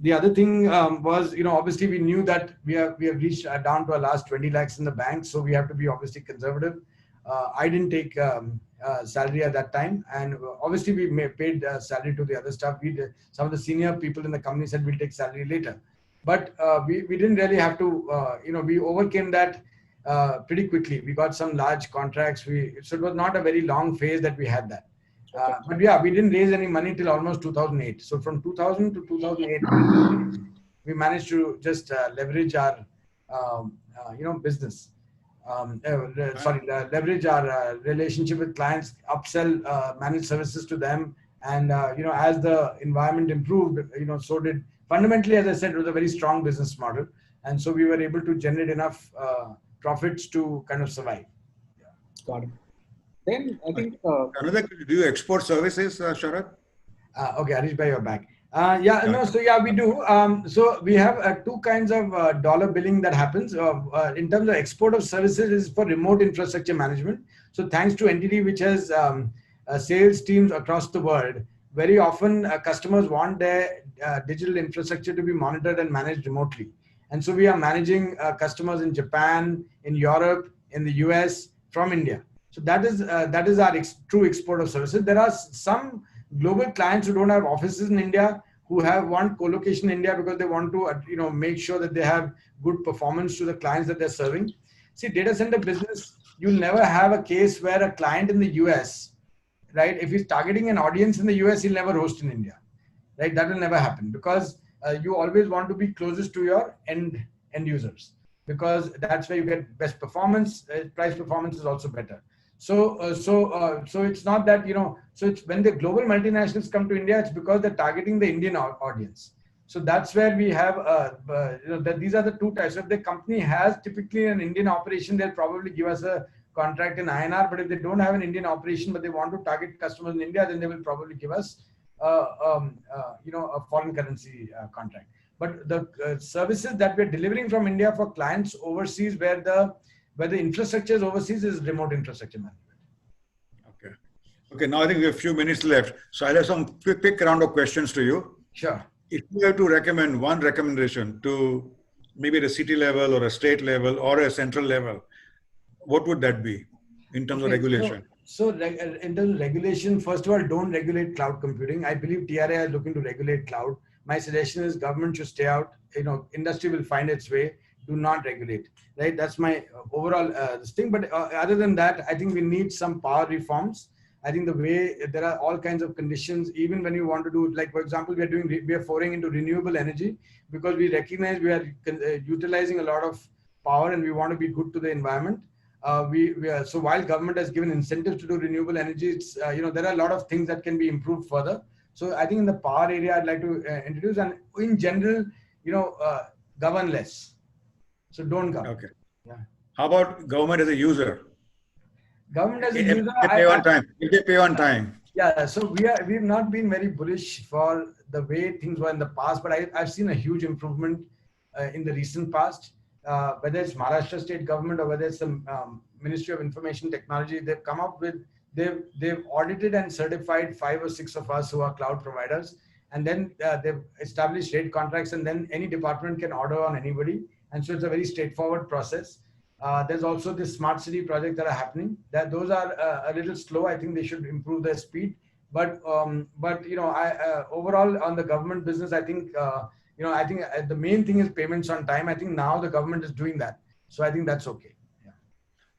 C: The other thing was, obviously we knew that we have reached down to our last 20 lakhs in the bank, so we have to be obviously conservative. I didn't take salary at that time, and obviously we paid salary to the other staff. Some of the senior people in the company said we'll take salary later, but we didn't really have to. We overcame that pretty quickly. We got some large contracts. So it was not a very long phase that we had that. But yeah, we didn't raise any money till almost 2008. So from 2000 to 2008, we managed to just leverage our business. Leverage our relationship with clients, upsell managed services to them, and as the environment improved, so did fundamentally, as I said, it was a very strong business model, and so we were able to generate enough profits to kind of survive.
A: Yeah. Got it. Then I think
B: another. Do you export services, Sharad?
C: Okay, Harish Bhai, you're back. We do. So we have two kinds of dollar billing that happens. In terms of export of services is for remote infrastructure management. So thanks to Entity, which has sales teams across the world, very often customers want their digital infrastructure to be monitored and managed remotely. And so we are managing customers in Japan, in Europe, in the US from India. So that is our true export of services. There are some global clients who don't have offices in India, who want co-location in India because they want to make sure that they have good performance to the clients that they're serving. See, data center business, you'll never have a case where a client in the US, right, if he's targeting an audience in the US, he'll never host in India, right? That will never happen because you always want to be closest to your end users, because that's where you get best performance. Price performance is also better. So it's not that, so it's when the global multinationals come to India, it's because they're targeting the Indian audience. So that's where we have, that these are the two types. So if the company has typically an Indian operation, they'll probably give us a contract in INR. But if they don't have an Indian operation, but they want to target customers in India, then they will probably give us, a foreign currency contract. But the services that we're delivering from India for clients overseas, where the infrastructure is overseas, is remote infrastructure management.
B: Okay. Now I think we have a few minutes left. So I'll have some quick round of questions to you.
C: Sure.
B: If you have to recommend one recommendation to maybe the city level or a state level or a central level, what would that be in terms of regulation?
C: So in terms of regulation, first of all, don't regulate cloud computing. I believe TRA is looking to regulate cloud, my suggestion is government should stay out. Industry will find its way. Do not regulate, right? That's my overall this thing. But other than that, I think we need some power reforms. I think the way there are all kinds of conditions, even when you want to do, like, for example, we are foraying into renewable energy because we recognize we are utilizing a lot of power and we want to be good to the environment. So while government has given incentives to do renewable energy, it's, there are a lot of things that can be improved further. So I think in the power area, I'd like to introduce, and in general, govern less. So don't govern.
B: Okay.
C: Yeah.
B: How about government as a user?
C: Government as a user,
B: they pay on time. If they pay on time.
C: Yeah, so we've not been very bullish for the way things were in the past, but I've seen a huge improvement in the recent past. Whether it's Maharashtra state government or whether it's the Ministry of Information Technology, they've come up with, they've audited and certified 5 or 6 of us who are cloud providers, and then they've established rate contracts, and then any department can order on anybody, and so it's a very straightforward process. There's also this smart city project that are happening. Those are a little slow. I think they should improve their speed. But overall on the government business, I think I think the main thing is payments on time. I think now the government is doing that, so I think that's okay. Yeah.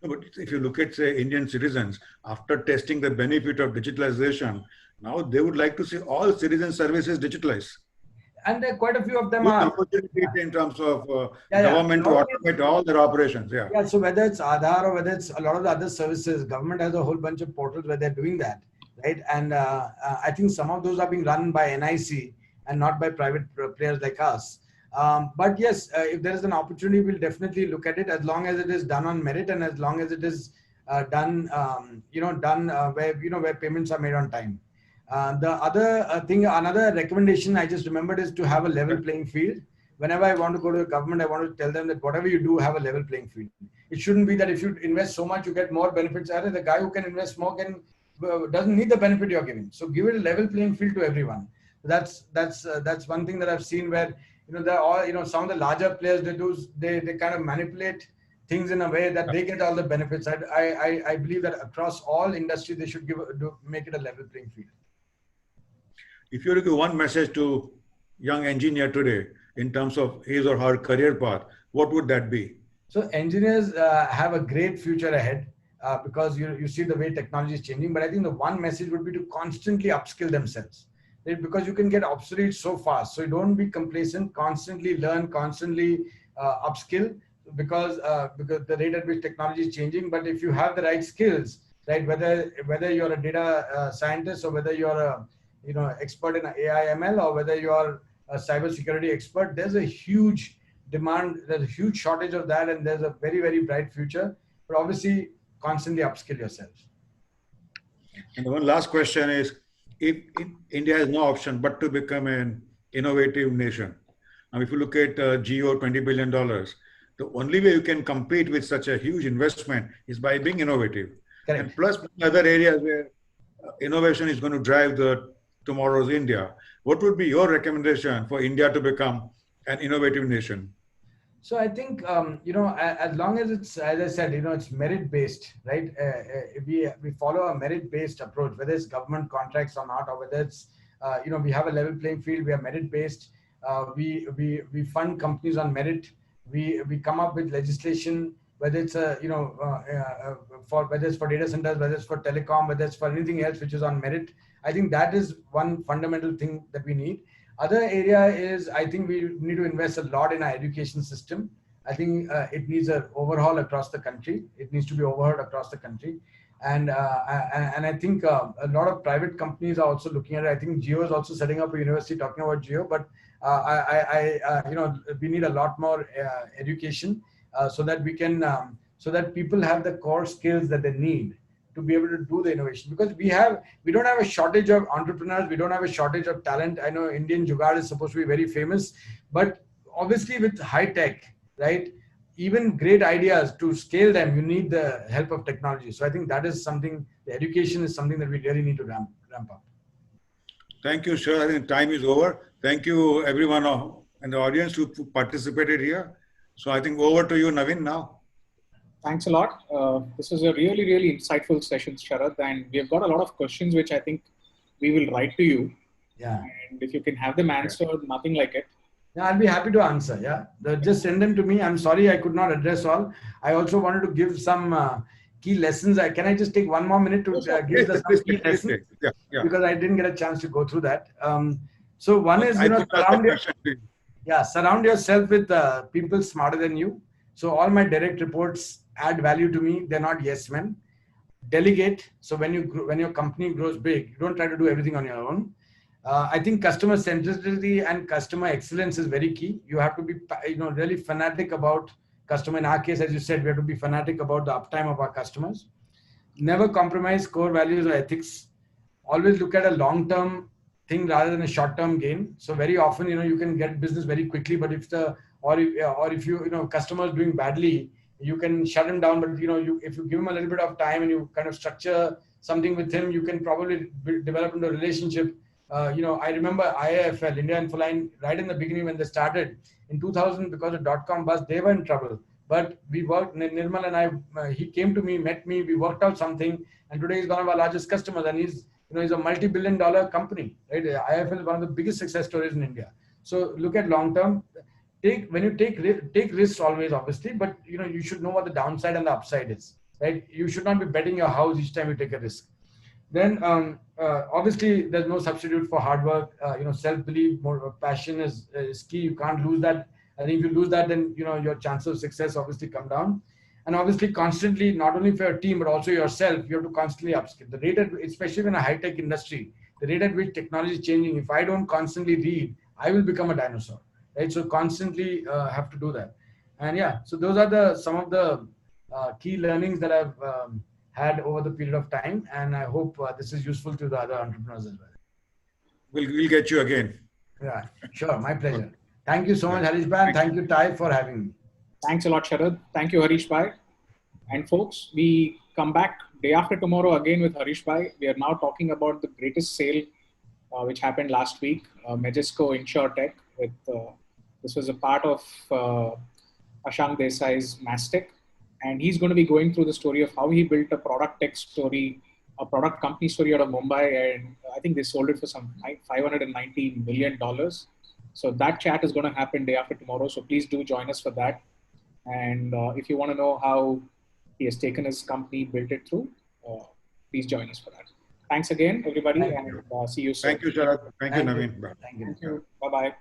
B: No, but if you look at, say, Indian citizens, after testing the benefit of digitalization, now they would like to see all citizen services digitalized.
C: And there quite a few of them are
B: in terms of government to automate all their operations. Yeah.
C: Yeah. So whether it's Aadhaar or whether it's a lot of the other services, government has a whole bunch of portals where they're doing that, right? And I think some of those are being run by NIC and not by private players like us. But yes, if there is an opportunity, we'll definitely look at it, as long as it is done on merit and as long as it is done where payments are made on time. The other thing, another recommendation I just remembered is to have a level playing field. Whenever I want to go to the government, I want to tell them that whatever you do, have a level playing field. It shouldn't be that if you invest so much, you get more benefits. The guy who can invest more doesn't need the benefit you're giving. So give it a level playing field to everyone. That's one thing that I've seen where they're all some of the larger players they kind of manipulate things in a way that they get all the benefits. I believe that across all industries they should make it a level playing field.
B: If you were to give one message to young engineer today in terms of his or her career path, what would that be?
C: So engineers have a great future ahead because you see the way technology is changing. But I think the one message would be to constantly upskill themselves, right? Because you can get obsolete so fast. So don't be complacent. Constantly learn, constantly upskill because the rate at which technology is changing. But if you have the right skills, right, whether you're a data scientist or whether you're a expert in AI ML or whether you're a cybersecurity expert, there's a huge demand, there's a huge shortage of that, and there's a very, very bright future. But obviously, constantly upskill yourselves.
B: And one last question is, if India has no option but to become an innovative nation, now if you look at Jio, $20 billion, the only way you can compete with such a huge investment is by being innovative. Correct. And plus other areas where innovation is going to drive tomorrow's India. What would be your recommendation for India to become an innovative nation?
C: So I think, as long as it's, as I said, it's merit-based, right? We follow a merit-based approach, whether it's government contracts or not, or whether it's, we have a level playing field, we are merit-based. We fund companies on merit. We come up with legislation, whether it's whether it's for data centers, whether it's for telecom, whether it's for anything else which is on merit. I think that is one fundamental thing that we need. Other area is, I think we need to invest a lot in our education system. I think it needs an overhaul across the country. It needs to be overhauled across the country. And I think a lot of private companies are also looking at it. I think Jio is also setting up a university talking about Jio, but we need a lot more education so that we can, so that people have the core skills that they need to be able to do the innovation, because we don't have a shortage of entrepreneurs. We don't have a shortage of talent. I know Indian Jugaad is supposed to be very famous, but obviously with high tech, right? Even great ideas, to scale them, you need the help of technology. So I think that is something, the education is something that we really need to ramp up.
B: Thank you, sir. I think time is over. Thank you everyone in the audience who participated here. So I think over to you, Naveen, now.
A: Thanks a lot. This was a really, really insightful session, Sharad, and we have got a lot of questions which I think we will write to you.
C: Yeah.
A: And if you can have them answer, nothing like it.
C: Yeah, I'll be happy to answer. Yeah, just send them to me. I'm sorry I could not address all. I also wanted to give some key lessons. Can I just take 1 more minute to give some key lessons?
B: Yeah.
C: Because I didn't get a chance to go through that. So one is,
B: I could ask that question.
C: surround yourself with people smarter than you. So all my direct reports add value to me. They're not yes men. Delegate. So when your company grows big, you don't try to do everything on your own. I think customer centricity and customer excellence is very key. You have to be, really fanatic about customer. In our case, as you said, we have to be fanatic about the uptime of our customers. Never compromise core values or ethics. Always look at a long-term thing rather than a short-term gain. So very often, you can get business very quickly, but if customer is doing badly, you can shut him down. But if you give him a little bit of time and you kind of structure something with him, you can probably develop into a relationship. I remember IIFL, India Infoline, right in the beginning when they started in 2000, because of .com bust, they were in trouble. But we worked, Nirmal and I, he came to me, met me, we worked out something, and today he's one of our largest customers, and he's a multi-billion-dollar company, right? IIFL is one of the biggest success stories in India. So look at long-term. When you take risks always, obviously, but you should know what the downside and the upside is, right? You should not be betting your house each time you take a risk. Then obviously there's no substitute for hard work. Self-belief, more passion is key. You can't lose that. I think if you lose that, then your chances of success obviously come down. And obviously constantly, not only for your team but also yourself, you have to constantly upskill. The rate especially in a high-tech industry, the rate at which technology is changing, if I don't constantly read, I will become a dinosaur, right? So constantly have to do that. And so those are some of the key learnings that I've had over the period of time, and I hope this is useful to the other entrepreneurs as well.
B: We'll get you again.
C: Yeah, sure, my pleasure. Thank you so much, Harish Bhai, and thank you, Ty, for having me.
A: Thanks a lot, Sharad. Thank you, Harish Bhai. And folks, we come back day after tomorrow again with Harish Bhai. We are now talking about the greatest sale which happened last week, Majesco InsurTech. This was a part of Ashank Desai's Mastech. And he's going to be going through the story of how he built a product tech story, a product company story out of Mumbai. And I think they sold it for some $590 million. So that chat is going to happen day after tomorrow. So please do join us for that. And if you want to know how he has taken his company, built it through, please join us for that. Thanks again, everybody. And see you soon.
B: Thank you, Sharad. Thank you, Naveen.
C: Thank you.
A: Bye-bye.